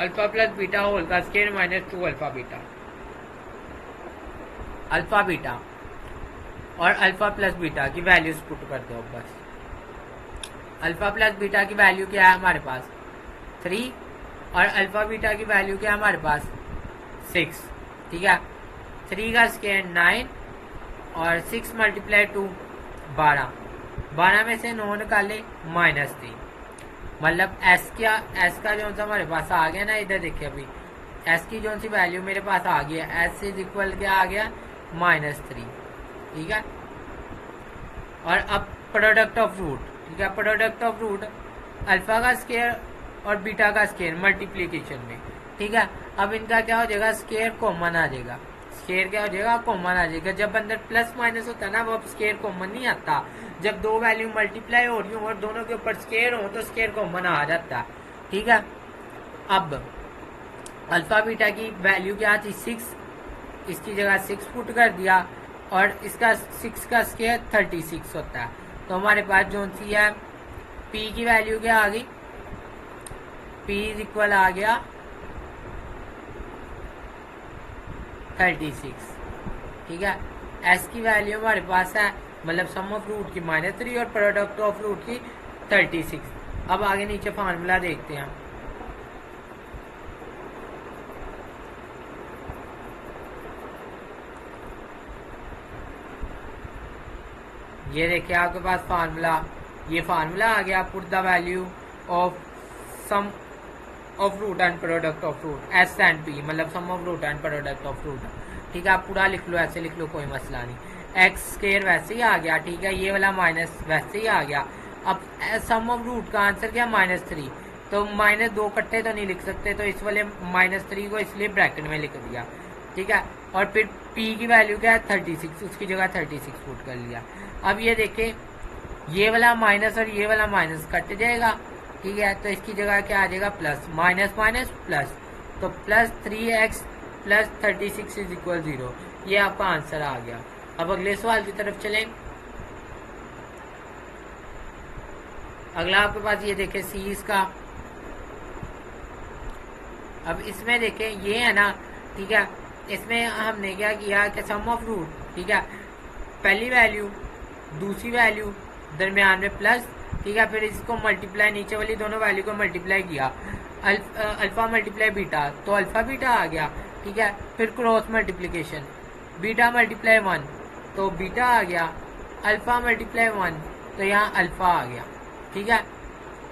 [SPEAKER 1] अल्फा प्लस बीटा होल का square minus 2 alpha beta, alpha beta और अल्फा प्लस बीटा की वैल्यूज पुट कर दो बस। अल्फा प्लस बीटा की वैल्यू क्या है हमारे पास 3, और अल्फा बीटा की वैल्यू क्या है हमारे पास 6, ठीक है। 3 का स्क्वायर 9 और 6 मल्टीप्लाई 2 12, 12 में से 9 निकाले -3, मतलब एस का जो सा हमारे पास आ गया ना, इधर देखिए अभी एस की जो सी वैल्यू मेरे पास आ गई है, एस इज इक्वल क्या आ गया -3, ठीक है। और अब प्रोडक्ट ऑफ रूट, ठीक है, प्रोडक्ट ऑफ रूट अल्फा का स्क्वायर और बीटा का स्क्वायर मल्टीप्लीकेशन में, ठीक है। अब इनका क्या हो जाएगा, स्क्वायर कॉमन आ जाएगा, स्क्वायर क्या हो जाएगा कॉमन आ जाएगा। जब अंदर प्लस माइनस होता है ना, वो अब स्क्वायर कॉमन नहीं आता। जब दो वैल्यू मल्टीप्लाई हो रही हो और दोनों के ऊपर स्क्वायर हो तो स्क्वायर कॉमन आ जाता है, ठीक है। अब अल्फा बीटा की वैल्यू क्या थी 6, इसकी जगह 6 पुट कर दिया और इसका 6 का स्क्वायर 36 होता है। तो हमारे पास जो सी है पी की वैल्यू क्या आ गई, पी इज इक्वल आ गया 36, ठीक है। एस की वैल्यू हमारे पास है, मतलब सम ऑफ रूट की -3 और प्रोडक्ट ऑफ रूट की 36। अब आगे नीचे फार्मूला देखते हैं। ये देखिए आपके पास फार्मूला, ये फार्मूला आ गया, put the value of sum of root and product of root, S and P, मतलब sum of root and product of root, ठीक है। आप पूरा लिख लो, ऐसे लिख लो, कोई मसला नहीं। एक्स स्क्वायर वैसे ही आ गया, ठीक है, ये वाला माइनस वैसे ही आ गया। अब सम ऑफ रूट का आंसर क्या -3, तो -2 इकट्ठे तो नहीं लिख सकते, तो इस वाले -3 को इसलिए ब्रैकेट में लिख दिया, ठीक है। और फिर पी की वैल्यू क्या है 36, उसकी जगह 36 पुट कर लिया। अब ये देखें, ये वाला माइनस और ये वाला माइनस कट जाएगा, ठीक है, तो इसकी जगह क्या आ जाएगा प्लस, माइनस माइनस प्लस, तो plus 3x plus 36 is equal 0, ये आपका आंसर आ गया। अब अगले सवाल की तरफ चलें। अगला आपके पास ये देखें सीरीज का। अब इसमें देखें ये है ना, ठीक है, इसमें हमने क्या किया कि सम ऑफ रूट, ठीक है, पहली वैल्यू दूसरी वैल्यू दरमियान में प्लस, ठीक है, फिर इसको मल्टीप्लाई, नीचे वाली दोनों वैल्यू को मल्टीप्लाई किया, अल्फा मल्टीप्लाई बीटा, तो अल्फा बीटा आ गया, ठीक है। फिर क्रॉस मल्टीप्लिकेशन, बीटा मल्टीप्लाई 1 तो बीटा आ गया, अल्फा मल्टीप्लाई 1 तो यहाँ अल्फा आ गया, ठीक है,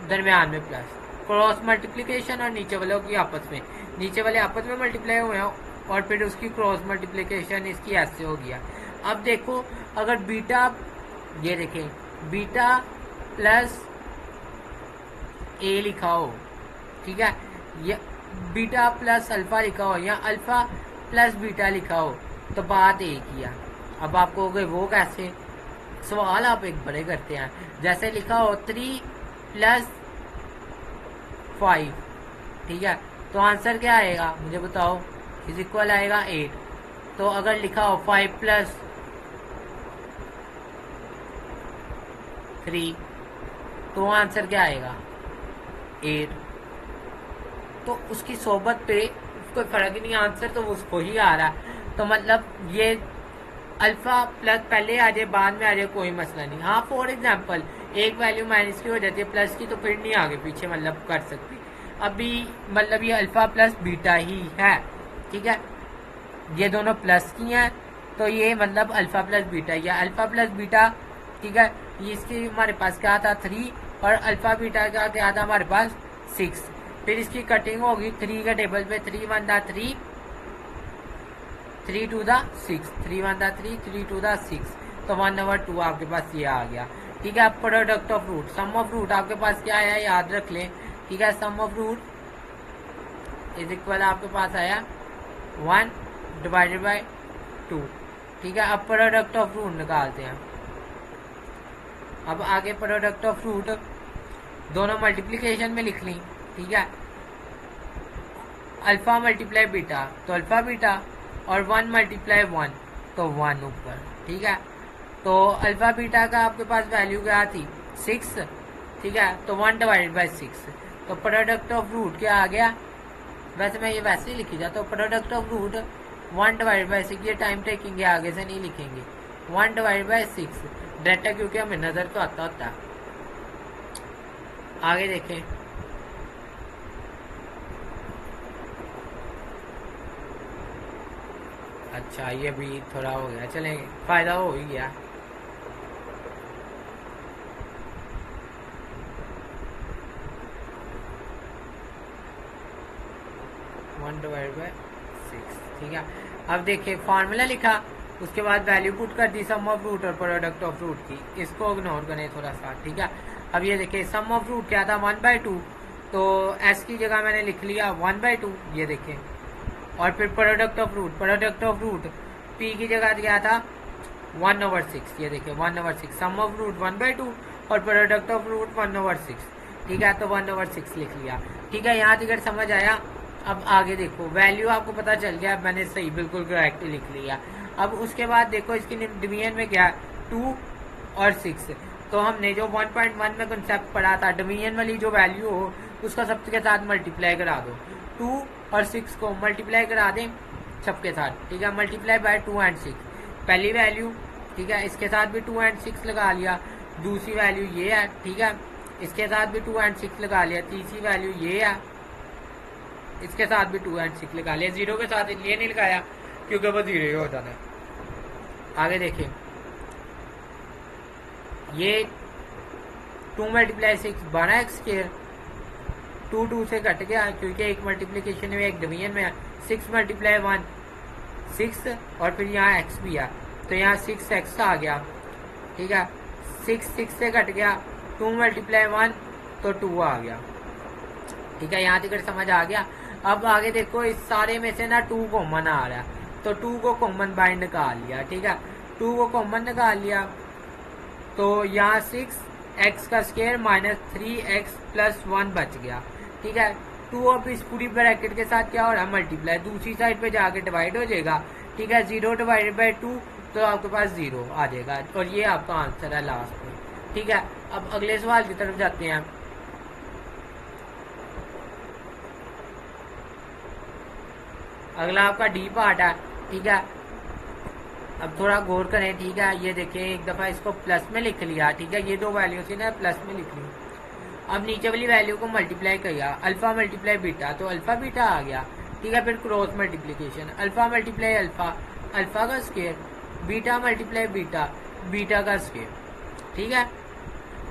[SPEAKER 1] दरमियान में प्लस, क्रॉस मल्टीप्लिकेशन और नीचे वालों की आपस में, नीचे वाले आपस में मल्टीप्लाई हुए हैं और फिर उसकी क्रॉस मल्टीप्लिकेशन इसकी ऐसे हो गया। अब देखो, अगर बीटा, ये देखें, बीटा प्लस ए लिखा हो, ठीक है, या बीटा प्लस अल्फा लिखा हो, या अल्फा प्लस बीटा लिखा हो, तो बात एक ही है। अब आप कहोगे वो कैसे, सवाल आप एक बड़े करते हैं। जैसे लिखा हो 3 + 5, ठीक है, तो आंसर क्या आएगा मुझे बताओ, इज इक्वल आएगा 8। तो अगर लिखा हो 5 + 3 तो आंसर क्या आएगा 8। तो उसकी सोबत पे कोई फर्क ही नहीं, आंसर तो उसको ही आ रहा है। तो मतलब ये अल्फा प्लस पहले आ जाए बाद में आ जाए कोई मसला नहीं। हाँ, फॉर एग्जांपल एक वैल्यू माइनस की हो जाती है प्लस की, तो फिर नहीं आगे पीछे मतलब कर सकती। अभी मतलब ये अल्फा प्लस बीटा ही है, ठीक है, ये दोनों प्लस की हैं, तो ये मतलब अल्फा प्लस बीटा, या अल्फा प्लस बीटा, ठीक है, ये इसकी हमारे पास क्या था 3 और अल्फा बीटा का क्या था हमारे पास 6। फिर इसकी कटिंग होगी 3 के टेबल पे, 3 × 3 3 × 6, 3 × 3 3 × 6, तो 1/2 आपके पास ये आ गया, ठीक है। अब product of root, sum of root आपके पास क्या आया याद रख लें, ठीक है, sum of root is equal आपके पास आया 1/2, ठीक है। अब प्रोडक्ट ऑफ रूट निकालते हैं। अब आगे प्रोडक्ट ऑफ रूट दोनों मल्टीप्लिकेशन में लिख ली, ठीक है, अल्फा मल्टीप्लाई बीटा तो अल्फा बीटा, और 1 × 1 तो 1 ऊपर, ठीक है। तो अल्फा बीटा का आपके पास वैल्यू क्या थी 6, ठीक है, तो 1/6, तो प्रोडक्ट ऑफ रूट क्या आ गया, वैसे मैं ये वैसे ही लिखी जाता हूँ, प्रोडक्ट ऑफ रूट 1/6, ये टाइम टेकिंग है, आगे से नहीं लिखेंगे, 1/6 डायरेक्ट है क्योंकि हमें नजर तो आता होता है। आगे देखें, अच्छा ये भी थोड़ा हो गया, चलें फ़ायदा हो ही गया। वन डिवाइड बाई सिक्स, ठीक है। अब देखिए फार्मूला लिखा, उसके बाद वैल्यू पुट कर दी सम ऑफ रूट और प्रोडक्ट ऑफ रूट की, इसको इग्नोर करें थोड़ा सा, ठीक है। अब ये देखिए सम ऑफ रूट क्या था 1/2, तो एस की जगह मैंने लिख लिया 1/2, ये देखिए। और फिर प्रोडक्ट ऑफ रूट पी की जगह दिया था 1/6, ये देखिए 1/6, सम ऑफ रूट 1/2 और प्रोडक्ट ऑफ रूट 1/6, ठीक है। तो 1/6 लिख लिया, ठीक है। यहाँ तक समझ आया। अब आगे देखो वैल्यू आपको पता चल गया, मैंने सही बिल्कुल करेक्ट लिख लिया। अब उसके बाद देखो इसकी डिवीजन में क्या है 2 और 6, तो हमने जो 1.1 में कंसेप्ट पढ़ा था डिवीजन वाली जो वैल्यू हो उसका सबके साथ मल्टीप्लाई करा दो, 2 और 6 को मल्टीप्लाई करा दें सबके साथ, ठीक है। मल्टीप्लाई बाय 2 एंड 6, पहली वैल्यू, ठीक है, इसके साथ भी 2 एंड 6 लगा लिया। दूसरी वैल्यू ये है, ठीक है, इसके साथ भी 2 एंड 6 लगा लिया। तीसरी वैल्यू ये है, इसके साथ भी 2 एंड 6 लगा लिया। जीरो के साथ ये नहीं लगाया क्योंकि वो जीरो ही होता है। आगे देखिए ये 2 मल्टीप्लाई 6 12x स्क्वायर, 2 से कट गया क्योंकि एक मल्टीप्लीकेशन में एक डिवीजन में है। 6 मल्टीप्लाई 1 6 और फिर यहाँ x भी है, तो यहाँ 6x आ गया, ठीक है। 6 से कट गया, 2 मल्टीप्लाई 1 तो 2 आ गया, ठीक है। यहाँ तक समझ आ गया। अब आगे देखो इस सारे में से ना 2 कॉमन आ रहा है, तो 2 को कॉमन बाहर निकाल लिया, ठीक है। 2 को कॉमन निकाल लिया तो यहाँ 6x का स्क्वायर माइनस 3x प्लस 1 बच गया, ठीक है। 2 अब इस पूरी ब्रैकेट के साथ क्या हो रहा है मल्टीप्लाई, दूसरी साइड पे जाके डिवाइड हो जाएगा, ठीक है। 0 डिवाइडेड बाई 2 तो आपके पास 0 आ जाएगा और ये आपका आंसर है लास्ट में, ठीक है। अब अगले सवाल की तरफ जाते हैं। अगला आपका डी पार्ट है, ठीक है। अब थोड़ा गौर करें, ठीक है। ये देखिए एक दफा इसको प्लस में लिख लिया, ठीक है। ये दो वैल्यू थी ना प्लस में लिख ली। अब नीचे वाली वैल्यू को मल्टीप्लाई किया, अल्फा मल्टीप्लाई बीटा, तो अल्फा बीटा आ गया, ठीक है। फिर cross multiplication, alpha multiply alpha, alpha का square, beta multiply beta, beta का स्क्वायर, ठीक है।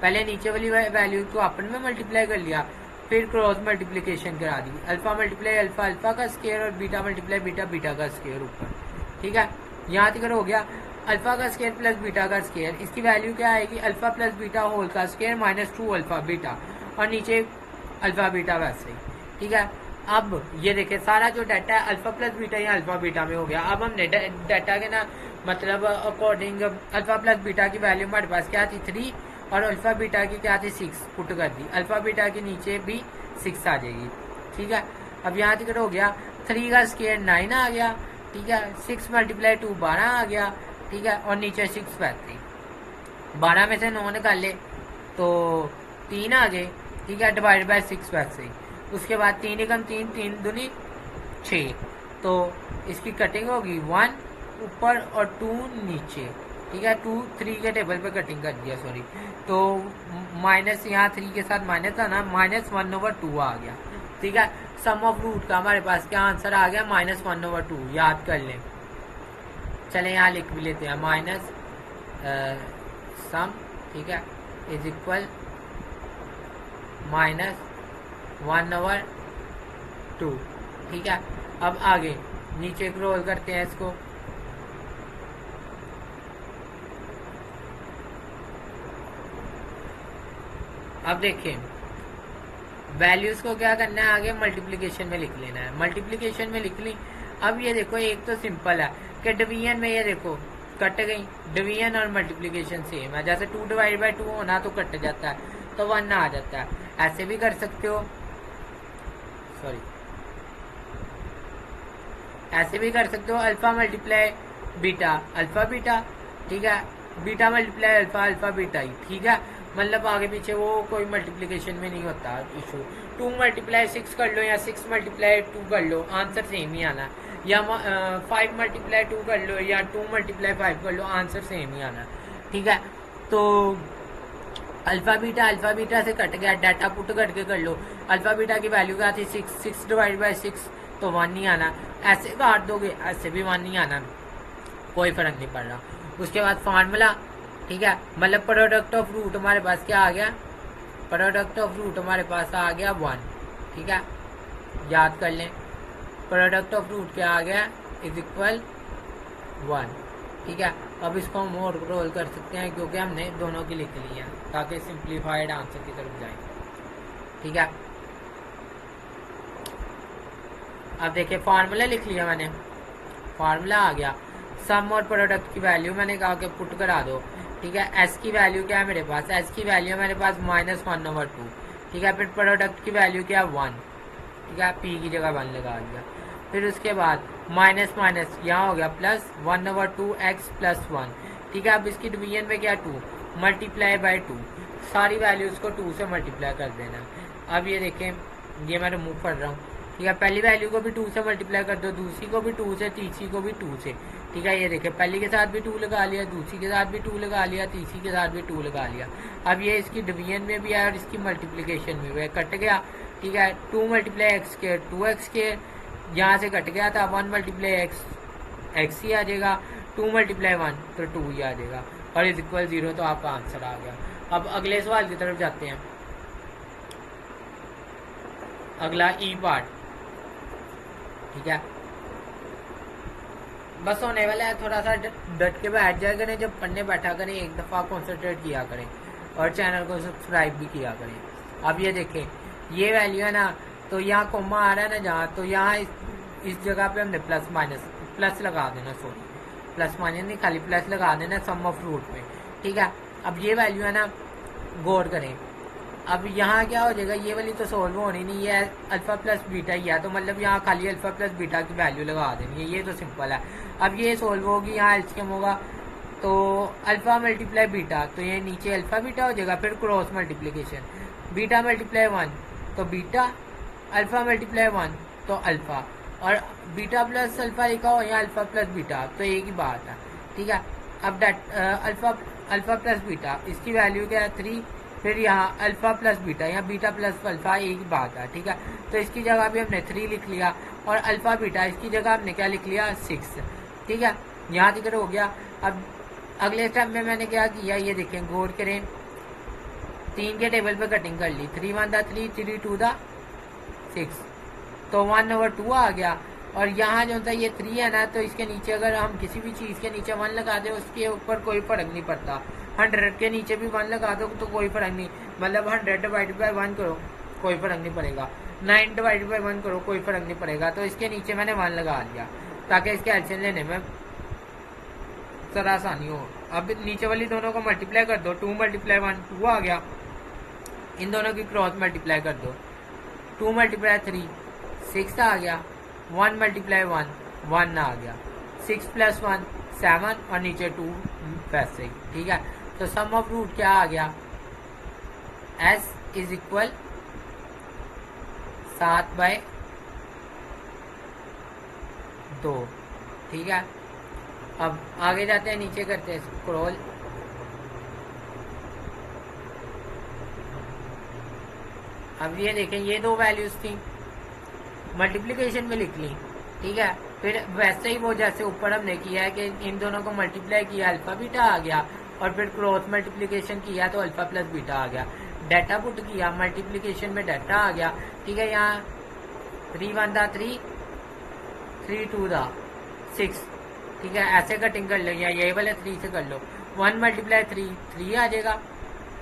[SPEAKER 1] पहले नीचे वाली वैल्यू को अपन में मल्टीप्लाई कर लिया, फिर क्रॉस मल्टीप्लीकेशन करा दी, अल्फा मल्टीप्लाई अल्फा, अल्फा का स्क्वायर और बीटा मल्टीप्लाई बीटा, बीटा का स्क्वायर ऊपर, ठीक है। यहाँ तक हो गया अल्फा का स्क्वायर प्लस बीटा का स्क्वायर, इसकी वैल्यू क्या आएगी अल्फा प्लस बीटा होल का स्क्वायर माइनस 2 अल्फा बीटा, और नीचे अल्फा बीटा वैसे ही, ठीक है। अब ये देखे सारा जो डाटा है अल्फा प्लस बीटा या अल्फा बीटा में हो गया। अब हमने डाटा के ना मतलब अकॉर्डिंग अल्फा प्लस बीटा की वैल्यू हमारे पास क्या थी 3 और अल्फा बीटा की क्या थी 6 पुट कर दी, अल्फा बीटा के नीचे भी 6 आ जाएगी, ठीक है। अब यहाँ तक हो गया 3 का स्क्वायर 9 आ गया, ठीक है। 6 मल्टीप्लाई 2 12 आ गया, ठीक है। और नीचे 6 वैसे 12 में से 9 निकाल ले तो 3 आ गए, ठीक है। डिवाइड बाय 6 वैसे ही, उसके बाद 3 एकम 3, 3 दूनी 6, तो इसकी कटिंग होगी 1 ऊपर और 2 नीचे, ठीक है। 2 3 के टेबल पे कटिंग कर दिया, सॉरी। तो माइनस यहाँ 3 के साथ माइनस था ना, -1/2 आ गया, ठीक है। सम ऑफ रूट का हमारे पास क्या आंसर आ गया -1/2, याद कर लें। चले यहाँ लिख भी लेते हैं माइनस सम, ठीक है, इज इक्वल -1/2, ठीक है। अब आगे नीचे क्रॉस करते हैं इसको, अब देखिए वैल्यूज को क्या करना है आगे मल्टीप्लिकेशन में लिख लेना है, मल्टीप्लिकेशन में लिख ली। अब ये देखो एक तो सिंपल है कि डिवीजन में ये देखो कट गई, डिवीजन और मल्टीप्लिकेशन सेम है, जैसे 2 डिवाइड बाई 2 होना तो कट जाता है तो 1 आ जाता है। ऐसे भी कर सकते हो, सॉरी, ऐसे भी कर सकते हो alpha multiply beta alpha beta, ठीक है। Beta multiply alpha alpha beta ही, ठीक है। मतलब आगे पीछे वो कोई मल्टीप्लिकेशन में नहीं होता इशू। 2 मल्टीप्लाई 6 कर लो या 6 मल्टीप्लाई 2 कर लो, आंसर सेम ही आना, या 5 मल्टीप्लाई 2 कर लो या 2 मल्टीप्लाई 5 कर लो, आंसर सेम ही आना, ठीक है। तो अल्फा बीटा से कट गया, डाटा पुट करके कर लो। अल्फा बीटा की वैल्यू क्या थी 6, 6 डिवाइड बाई 6 तो 1 नहीं आना, ऐसे काट दोगे ऐसे भी 1 नहीं आना, कोई फर्क नहीं पड़ रहा। उसके बाद फार्मूला, ठीक है, मतलब प्रोडक्ट ऑफ रूट हमारे पास क्या आ गया, प्रोडक्ट ऑफ रूट हमारे पास आ गया 1, ठीक है, याद कर लें, प्रोडक्ट ऑफ रूट क्या आ गया इज इक्वल 1, ठीक है। अब इसको हम और रोल कर सकते हैं क्योंकि हमने दोनों की लिख ली है ताकि सिंप्लीफाइड आंसर की तरफ जाए, ठीक है। अब देखिए फार्मूला लिख लिया मैंने, फार्मूला आ गया, सम और प्रोडक्ट की वैल्यू मैंने कहा कि पुट करा दो, ठीक है। एस की वैल्यू क्या है मेरे पास, एस की वैल्यू मेरे पास -1/2, ठीक है। फिर प्रोडक्ट की वैल्यू क्या है 1, ठीक है, पी की जगह 1 लगा दिया। फिर उसके बाद माइनस माइनस यहाँ हो गया प्लस 1/2x + 1, ठीक है। अब इसकी डिवीजन में क्या 2 मल्टीप्लाई बाय 2, सारी वैल्यूज को 2 से मल्टीप्लाई कर देना। अब ये देखें, ये मैं रिमूव कर रहा हूँ, ठीक है। पहली वैल्यू को भी 2 से मल्टीप्लाई कर दो, दूसरी को भी 2 से, तीसरी को भी 2 से, ठीक है। ये देखिए पहली के साथ भी 2 लगा लिया, दूसरी के साथ भी 2 लगा लिया, तीसरी के साथ भी 2 लगा लिया। अब ये इसकी डिवीजन में भी है और इसकी मल्टीप्लीकेशन में भी है, कट गया, ठीक है। 2 × x², 2x², यहाँ से कट गया था, 1 × x ही आ जाएगा, 2 × 1 तो 2 ही आ जाएगा, और इज इक्वल 0, तो आपका आंसर आ गया। अब अगले सवाल की तरफ जाते हैं, अगला ई पार्ट, ठीक है। बस होने वाला है, थोड़ा सा डट के बैठ जाया करें, जब पढ़ने बैठा करें एक दफ़ा कॉन्सेंट्रेट किया करें और चैनल को सब्सक्राइब भी किया करें। अब ये देखें, ये वैल्यू है ना, तो यहाँ कोमा आ रहा है ना जहाँ, तो यहाँ इस जगह पे हमने प्लस लगा देना, सॉरी प्लस माइनस नहीं, खाली प्लस लगा देना सम ऑफ रूट में, ठीक है। अब ये वैल्यू है ना, गौर करें, अब यहाँ क्या हो जाएगा, ये वाली तो सोल्व होनी नहीं है, अल्फा प्लस बीटा ही है, तो मतलब यहाँ खाली अल्फा प्लस बीटा की वैल्यू लगा देनी है, ये तो सिंपल है। अब ये सोल्व होगी, यहाँ एलसीएम होगा, तो अल्फा मल्टीप्लाई बीटा, तो ये नीचे अल्फा बीटा हो जाएगा, फिर क्रॉस मल्टीप्लीकेशन, बीटा मल्टीप्लाई 1 तो बीटा, अल्फा मल्टीप्लाई 1 तो अल्फा, और बीटा प्लस अल्फा लिखा हो या अल्फा प्लस बीटा, तो एक ही बात है, ठीक है। अब अल्फा प्लस बीटा, इसकी वैल्यू क्या है 3, फिर यहाँ अल्फा प्लस बीटा, यहाँ बीटा प्लस अल्फा, एक ही बात है, ठीक है। तो इसकी जगह भी हमने 3 लिख लिया, और अल्फा बीटा इसकी जगह हमने क्या लिख लिया 6, ठीक है। यहाँ तक हो गया। अब अगले स्टेप में मैंने क्या किया, ये देखें, गौर करें, 3 के टेबल पे कटिंग कर ली, 3 × 1 = 3, 3 × 2 = 6, तो 1/2 आ गया। और यहाँ जो था ये 3 है ना, तो इसके नीचे अगर हम किसी भी चीज़ के नीचे 1 लगा दें उसके ऊपर कोई फर्क नहीं पड़ता, 100 के नीचे भी 1 लगा दो तो कोई फर्क नहीं, मतलब 100/1 करो कोई फर्क नहीं पड़ेगा, 9/1 करो कोई फर्क नहीं पड़ेगा, तो इसके नीचे मैंने 1 लगा दिया ताकि इसके एलसीएम लेने में जरा आसानी हो। अब नीचे वाली दोनों को मल्टीप्लाई कर दो, 2 × 1 2 आ गया, इन दोनों की क्रॉस मल्टीप्लाई कर दो, 2 × 3 6 आ गया, 1 × 1 1 आ गया, 6 + 1 7, और नीचे 2 वैसे ही, ठीक है। तो सम ऑफ रूट क्या आ गया, s इज इक्वल 7/2, ठीक है। अब आगे जाते हैं, नीचे करते हैं स्क्रॉल, अब ये देखें, ये 2 वैल्यूज थी, मल्टीप्लिकेशन में लिख ली, ठीक है। फिर वैसे ही वो जैसे ऊपर हमने किया है कि इन दोनों को मल्टीप्लाई किया, अल्फा बीटा आ गया, और फिर क्रॉस मल्टीप्लिकेशन किया तो अल्फा प्लस बीटा आ गया, डाटा पुट किया, मल्टीप्लिकेशन में डाटा आ गया, ठीक है। यहाँ 3 × 1 = 3, 3 × 2 = 6, ठीक है। ऐसे कटिंग कर लो, या यही वाले 3 से कर लो, 1 × 3 3 आ जाएगा,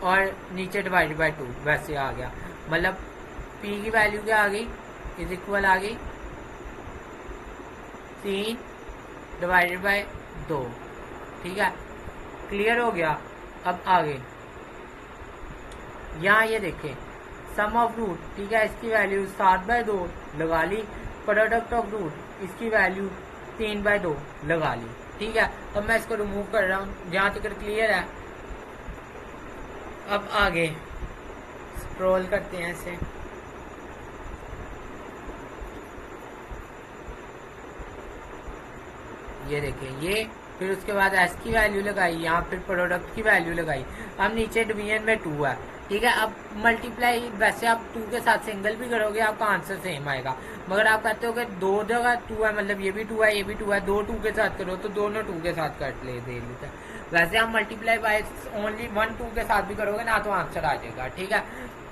[SPEAKER 1] और नीचे /2 वैसे आ गया, मतलब p की वैल्यू क्या आ गई, इज इक्वल आ गई 3/2, ठीक है। क्लियर हो गया। अब आगे यहाँ ये देखें, सम ऑफ रूट, ठीक है, इसकी वैल्यू 7/2 लगा ली, प्रोडक्ट ऑफ रूट इसकी वैल्यू 3/2 लगा ली, ठीक है। अब मैं इसको रिमूव कर रहा हूँ, जहाँ तक क्लियर है। अब आगे स्क्रॉल करते हैं इसे, ये देखें, ये फिर उसके बाद एस की वैल्यू लगाई, यहाँ फिर प्रोडक्ट की वैल्यू लगाई। अब नीचे डिवीजन में 2 है, ठीक है। अब मल्टीप्लाई वैसे आप 2 के साथ सिंगल भी करोगे आपका आंसर सेम आएगा, मगर आप कहते हो कि दो जगह 2 है, मतलब ये भी 2 है ये भी 2 है, दो 2 के साथ करो तो दोनों 2 के साथ कट ले दे लेते हैं। वैसे हम मल्टीप्लाई बाय ओनली 1 2 के साथ भी करोगे ना तो आंसर आ जाएगा, ठीक है।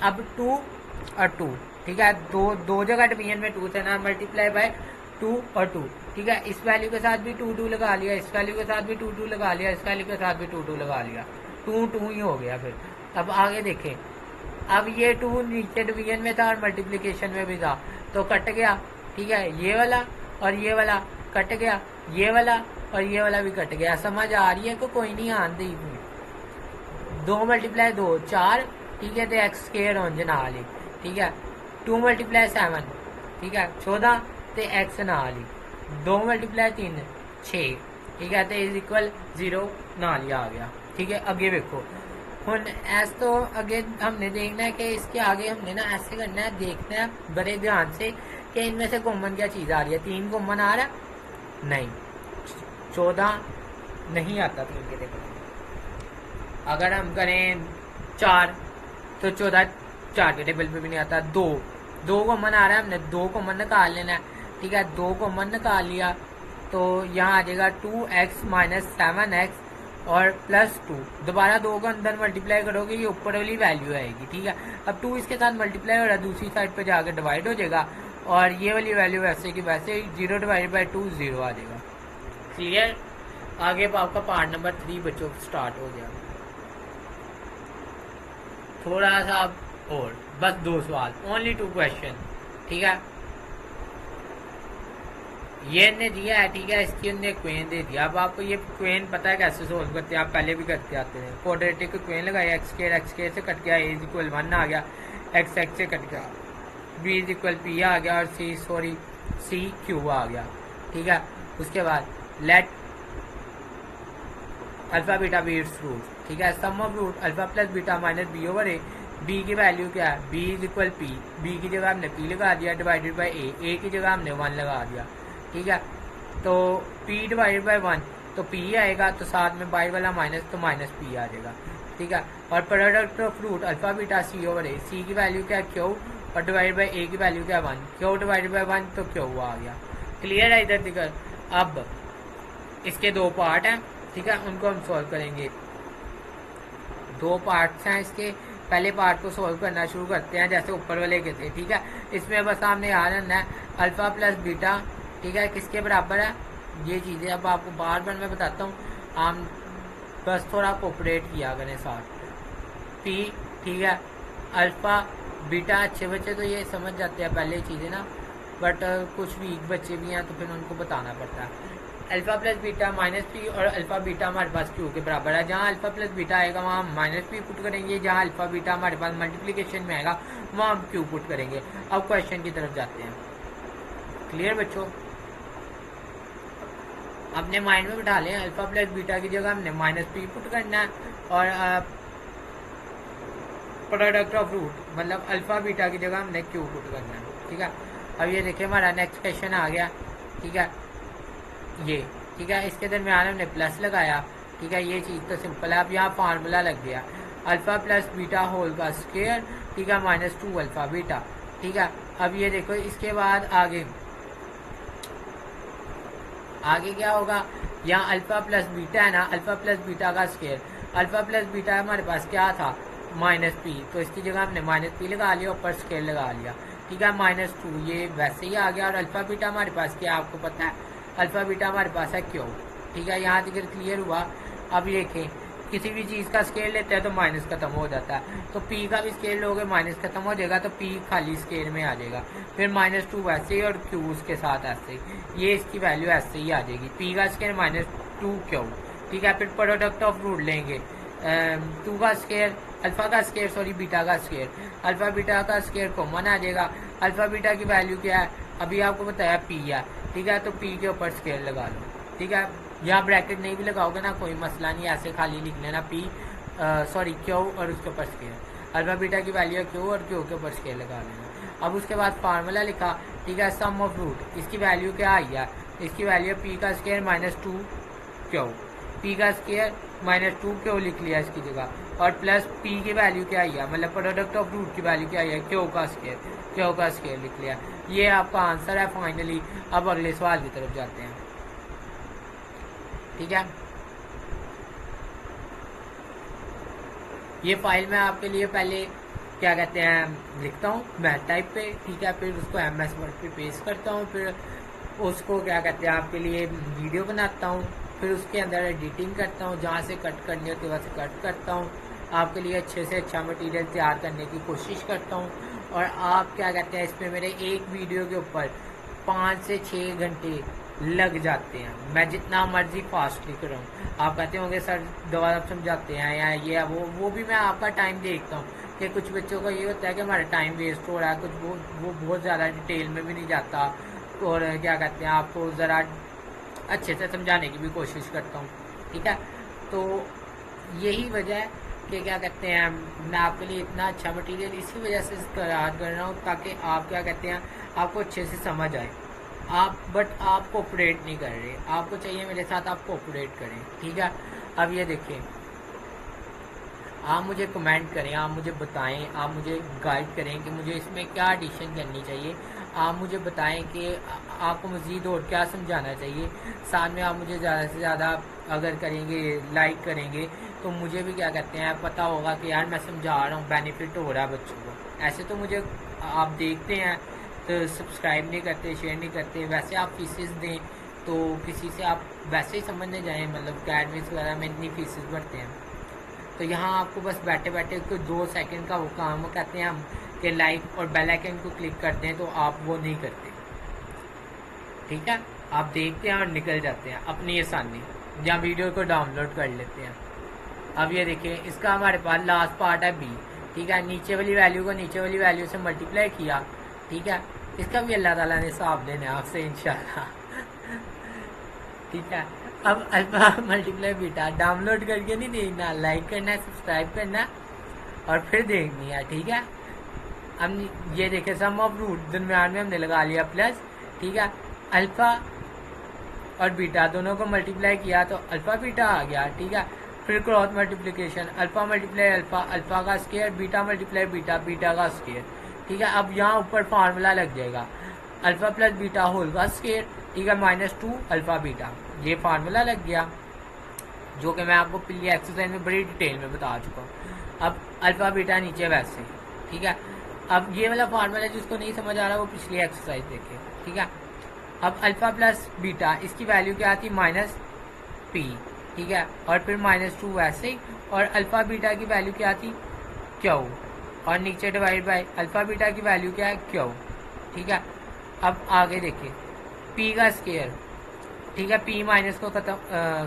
[SPEAKER 1] अब 2 और 2, ठीक है, दो जगह डिवीजन में 2 थे ना, मल्टीप्लाई बाय 2 और 2, ठीक है। इस वैल्यू के साथ भी 2 2 लगा लिया, इस वैल्यू के साथ भी 2 2 लगा लिया, इस वैल्यू के साथ भी 2 2 लगा लिया, 2 2 ही हो गया। फिर अब आगे देखें, अब ये 2 नीचे डिवीजन में था और मल्टीप्लिकेशन में भी था तो कट गया, ठीक है। ये वाला और ये वाला कट गया, ये वाला और ये वाला भी कट गया। समझ आ रही है को कोई नहीं आंदी। 2 मल्टीप्लाई 2 4, ठीक है, तो एक्स स्केयर होने नाल ही, ठीक है। 2 मल्टीप्लाई 7, ठीक है, 14 तो एक्स नाल ही। 2 मल्टीप्लाई 3 6, ठीक है, तो इज इक्वल 0 नाल ही आ गया, ठीक है। आगे देखो हुन ऐस तो आगे हमने देखना है कि इसके आगे हमने ना ऐसे करना है, देखना है बड़े ध्यान से कि इनमें से कॉमन क्या चीज़ आ रही है। 3 कॉमन आ रहा है नहीं, 14 नहीं आता 3 के देखो। अगर हम करें 4 तो 14 4 के टेबल पे भी नहीं आता। 2 कॉमन आ रहा है, हमने 2 कॉमन निकाल लेना है, ठीक है। 2 कॉमन निकाल लिया तो यहाँ आ जाएगा 2x माइनस 7x और प्लस 2। दोबारा 2 को अंदर मल्टीप्लाई करोगे ये ऊपर वाली वैल्यू आएगी, ठीक है। अब 2 इसके साथ मल्टीप्लाई हो रहा है, दूसरी साइड पे जाकर डिवाइड हो जाएगा और ये वाली वैल्यू वैसे की वैसे 0 डिवाइड बाई 2 0 आ जाएगा। क्लियर। आगे आपका पार्ट नंबर 3 बच्चों स्टार्ट हो गया। थोड़ा सा और बस 2 सवाल, ओनली 2 क्वेश्चन, ठीक है। ये ने दिया है, ठीक है, इसकी हमने क्वेन दे दिया। अब आपको ये क्वेन पता है कैसे सोल्व करते हैं, आप पहले भी करते आते हैं। क्वाड्रेटिक क्वेन लगाया, एक्स स्केयर से कट गया, ए इज इक्वल 1 आ गया, एक्स से कट गया, बी इज इक्वल पी आ गया और सी क्यू आ गया, ठीक है। उसके बाद let alpha beta be its root, ठीक है। Sum of root alpha plus beta minus B over A. B की वैल्यू क्या है, B is equal P, B की जगह हमने पी लगा दिया डिवाइडेड बाई ए की जगह हमने 1 लगा दिया, ठीक है। तो p डिवाइडेड बाई 1 तो p आएगा, तो साथ में बाई वाला माइनस तो माइनस p आ जाएगा, ठीक है। और product of root alpha beta C over A, C की वैल्यू क्या क्यू और डिवाइड बाई ए की वैल्यू क्या 1, क्यू डिवाइडेड बाई 1 तो क्यू आ गया। क्लियर है इधर दिक्कत। अब इसके 2 पार्ट हैं, ठीक है, उनको हम सॉल्व करेंगे। 2 पार्ट्स हैं इसके। पहले पार्ट को सॉल्व करना शुरू करते हैं जैसे ऊपर वाले के थे, ठीक है। इसमें बस आपने याद रखना है अल्फा प्लस बीटा, ठीक है, किसके बराबर है ये चीज़ें अब आपको बार बार मैं बताता हूँ, हम बस थोड़ा कोऑपरेट किया करें साथ। पी, ठीक है, अल्फा बीटा, अच्छे बच्चे तो ये समझ जाते हैं पहले चीज़ें ना, बट कुछ वीक बच्चे भी हैं तो फिर उनको बताना पड़ता है। Alpha plus beta minus P और अल्फा बीटा हमारे पास क्यू के बराबर है। जहाँ अल्फा प्लस बीटा आएगा वहाँ हम माइनस पी पुट करेंगे, जहाँ अल्फा बीटा हमारे पास मल्टीप्लिकेशन में आएगा वहाँ हम क्यू पुट करेंगे। अब क्वेश्चन की तरफ जाते हैं। क्लियर बच्चों। अपने माइंड में बिठा लें अल्फा प्लस बीटा की जगह हमने माइनस पी पुट करना है और प्रोडक्ट ऑफ रूट मतलब अल्फा बीटा की जगह हमने क्यू पुट करना है, ठीक है। अब ये देखिए हमारा नेक्स्ट क्वेश्चन आ गया, ठीक है, ये, ठीक है, इसके दरमियान हमने प्लस लगाया, ठीक है। ये चीज़ तो सिंपल है। अब यहाँ फार्मूला लग गया अल्फा प्लस बीटा होल का स्क्वायर, ठीक है, माइनस 2 अल्फा बीटा, ठीक है। अब ये देखो इसके बाद आगे क्या होगा, यहाँ अल्फा प्लस बीटा है ना, अल्फा प्लस बीटा का स्क्वायर, अल्फा प्लस बीटा हमारे पास क्या था माइनस पी, तो इसकी जगह हमने माइनस पी लगा लिया, ऊपर स्क्वायर लगा लिया, ठीक है, माइनस 2 ये वैसे ही आ गया। और अल्फा बीटा हमारे पास क्या आपको पता है, अल्फा बीटा हमारे पास है क्यों, ठीक है। यहाँ तक क्लियर हुआ। अब देखें किसी भी चीज़ का स्केल लेते हैं तो माइनस खत्म हो जाता है, तो पी का भी स्केल लोगे माइनस खत्म हो जाएगा, तो पी खाली स्केल में आ जाएगा। फिर माइनस 2 वैसे ही और क्यू उसके साथ ऐसे ही, ये इसकी वैल्यू ऐसे ही आ जाएगी, पी का स्केल माइनस 2 क्यू, ठीक है। फिर प्रोडक्ट ऑफ रूट लेंगे 2 का स्केल अल्फा का स्केल सॉरी बीटा का स्केल, अल्फा बीटा का स्केल कॉमन आ जाएगा। अल्फा बीटा की वैल्यू क्या है अभी आपको बताया पी है, ठीक है, तो पी के ऊपर स्केल लगा लो, ठीक है। यहाँ ब्रैकेट नहीं भी लगाओगे ना कोई मसला नहीं, ऐसे खाली लिख लेना पी सॉरी क्यू और उसके ऊपर स्केल, अल्फा बीटा की वैल्यू है क्यू और क्यू के ऊपर स्केल लगा लेना। अब उसके बाद फार्मूला लिखा, ठीक है, सम ऑफ रूट, इसकी वैल्यू क्या आई है, इसकी वैल्यू है पी का स्केल माइनस 2 क्यू, पी का स्केल माइनस 2 क्यू लिख लिया इसकी जगह, और प्लस पी की वैल्यू क्या आई है, मतलब प्रोडक्ट ऑफ रूट की वैल्यू क्या आई है, क्यू का स्केयर, क्यू का स्केयर लिख लिया। ये आपका आंसर है फाइनली। अब अगले सवाल की तरफ जाते हैं। ठीक है, ये फाइल मैं आपके लिए पहले क्या कहते हैं लिखता हूँ मैथ टाइप पे। ठीक है, फिर उसको MS वर्ड पे पेस्ट करता हूँ, फिर उसको क्या कहते हैं आपके लिए वीडियो बनाता हूँ, फिर उसके अंदर एडिटिंग करता हूँ, जहाँ से कट करनी होती है वहाँ से कट करता हूँ, आपके लिए अच्छे से अच्छा मटेरियल तैयार करने की कोशिश करता हूँ। और आप क्या कहते हैं इसमें मेरे एक वीडियो के ऊपर 5 से 6 घंटे लग जाते हैं, मैं जितना मर्जी फास्ट लिख रहा हूँ। आप कहते होंगे सर दोबारा समझाते हैं या ये वो भी मैं आपका टाइम देखता हूँ कि कुछ बच्चों का ये होता है कि हमारा टाइम वेस्ट हो रहा है, कुछ वो बहुत ज़्यादा डिटेल में भी नहीं जाता, और क्या कहते हैं आपको ज़रा अच्छे से समझाने की भी कोशिश करता हूँ। ठीक है, तो यही वजह है कि क्या कहते हैं मैं आपके लिए इतना अच्छा मटेरियल इसी वजह से तैयार कर रहा हूँ, ताकि आप क्या कहते हैं आपको अच्छे से समझ आए। बट आप कोऑपरेट नहीं कर रहे, आपको चाहिए मेरे साथ आप कोऑपरेट करें। ठीक है, अब ये देखिए, आप मुझे कमेंट करें, आप मुझे बताएं, आप मुझे गाइड करें कि मुझे इसमें क्या एडिशन करनी चाहिए। आप मुझे बताएं कि आपको मज़ीद और क्या समझाना चाहिए। साथ में आप मुझे ज़्यादा से ज़्यादा अगर करेंगे, लाइक करेंगे, तो मुझे भी क्या कहते हैं पता होगा कि यार मैं समझा रहा हूँ, बेनिफिट हो रहा है बच्चों को। ऐसे तो मुझे आप देखते हैं तो सब्सक्राइब नहीं करते, शेयर नहीं करते। वैसे आप फीसेस दें तो किसी से आप वैसे ही समझने जाएँ, मतलब अकेडमीज वगैरह में इतनी फीसेस भरते हैं, तो यहाँ आपको बस बैठे बैठे कोई 2 सेकंड का वो काम कहते हैं हम कि लाइक और बेल आइकन को क्लिक करते हैं, तो आप वो नहीं करते। ठीक है, आप देखते हैं और निकल जाते हैं अपनी आसानी, या वीडियो को डाउनलोड कर लेते हैं। अब ये देखिए, इसका हमारे पास लास्ट पार्ट है बी। ठीक है, नीचे वाली वैल्यू को नीचे वाली वैल्यू से मल्टीप्लाई किया। ठीक है, इसका भी अल्लाह ताला ने हिसाब देना है आपसे इंशाल्लाह। ठीक है, अब अल्फा मल्टीप्लाई बीटा डाउनलोड करके नहीं देखना, लाइक करना है, सब्सक्राइब करना है और फिर देखनी है। ठीक है, अब ये देखे सम ऑफ रूट दरम्यान में हमने लगा लिया प्लस। ठीक है, अल्फा और बीटा दोनों को मल्टीप्लाई किया तो अल्फा बीटा आ गया। ठीक है, फिर cross multiplication, alpha multiply alpha, alpha का square, beta multiply beta, beta का स्केयर। ठीक है, अब यहाँ ऊपर फार्मूला लग जाएगा अल्फा प्लस बीटा होल का स्केयर। ठीक है, -2 अल्फा बीटा, ये फार्मूला लग गया, जो कि मैं आपको पिछली एक्सरसाइज में बड़ी डिटेल में बता चुका हूँ। अब अल्फा बीटा नीचे वैसे। ठीक है, अब ये वाला फार्मूला जिसको नहीं समझ आ रहा वो पिछली एक्सरसाइज देखे। ठीक है, अब अल्फा प्लस बीटा इसकी वैल्यू क्या थी -p। ठीक है, और फिर -2 वैसे ही, और अल्फा बीटा की वैल्यू क्या थी q, और नीचे डिवाइड बाय अल्फा बीटा की वैल्यू क्या है q। ठीक है, अब आगे देखिए p का स्केयर। ठीक है, p माइनस को खत्म,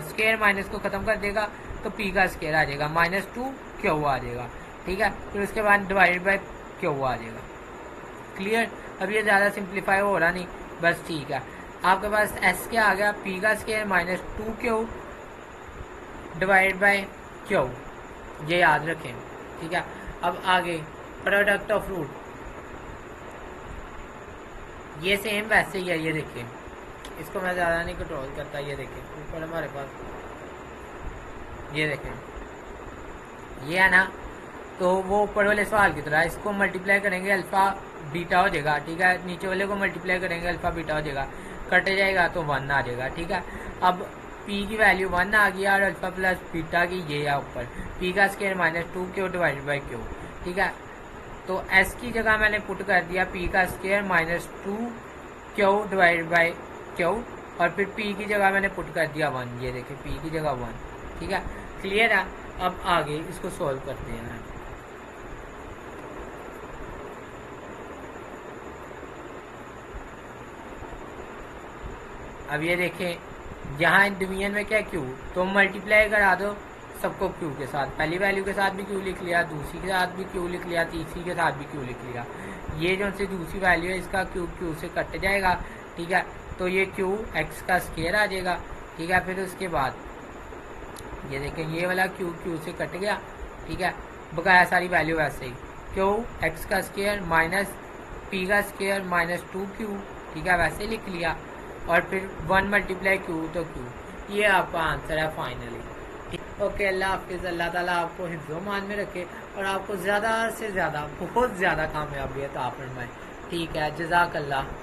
[SPEAKER 1] स्केयर माइनस को खत्म कर देगा तो p का स्केयर आ जाएगा, -2 q आ जाएगा। ठीक है, फिर उसके बाद डिवाइड बाय q आ जाएगा। क्लियर, अब ये ज़्यादा सिंप्लीफाई हो रहा नहीं, बस ठीक है। आपके पास s क्या आ गया, p का square -2q divide by q, ये याद रखें। ठीक है, अब आगे प्रोडक्ट ऑफ रूट, ये सेम वैसे ही है। ये देखिए, इसको मैं ज़्यादा नहीं कंट्रोल करता। ये देखिए ऊपर हमारे पास, ये देखें, ये है ना, तो वो ऊपर वाले सवाल की तरह इसको मल्टीप्लाई करेंगे अल्फा बीटा हो जाएगा। ठीक है, नीचे वाले को मल्टीप्लाई करेंगे अल्फा बीटा हो जाएगा, कटे जाएगा तो 1 आ जाएगा। ठीक है, अब p की वैल्यू 1 आ गया और अल्फा प्लस बीटा की ये है ऊपर, p का square -2q divided by q। ठीक है, तो s की जगह मैंने पुट कर दिया p का square -2q divided by q, और फिर p की जगह मैंने पुट कर दिया 1। ये देखिए p की जगह 1। ठीक है, क्लियर है। अब आगे इसको सॉल्व करते हैं। अब ये देखें, यहाँ डिवीजन में क्या q, तो मल्टीप्लाई करा दो सबको q के साथ, पहली वैल्यू के साथ भी q लिख लिया, दूसरी के साथ भी q लिख लिया, तीसरी के साथ भी q लिख लिया। ये जो से दूसरी वैल्यू है इसका q से कट जाएगा। ठीक है, तो ये q x का स्केयर आ जाएगा। ठीक है, फिर उसके बाद ये देखें, ये वाला q से कट गया। ठीक है, बकाया सारी वैल्यू वैसे ही, q x का स्केयर माइनस p का स्केयर -2q। ठीक है, वैसे लिख लिया, और फिर 1 मल्टीप्लाई q तो q, ये आपका आंसर है फाइनली। ओके, अल्लाह हाफिज़। अल्लाह ताला आपको हिफ्ज़ो मान में रखे और आपको ज़्यादा से ज़्यादा बहुत ज़्यादा कामयाबी अता फरमाए। ठीक है, जज़ाकल्लाह।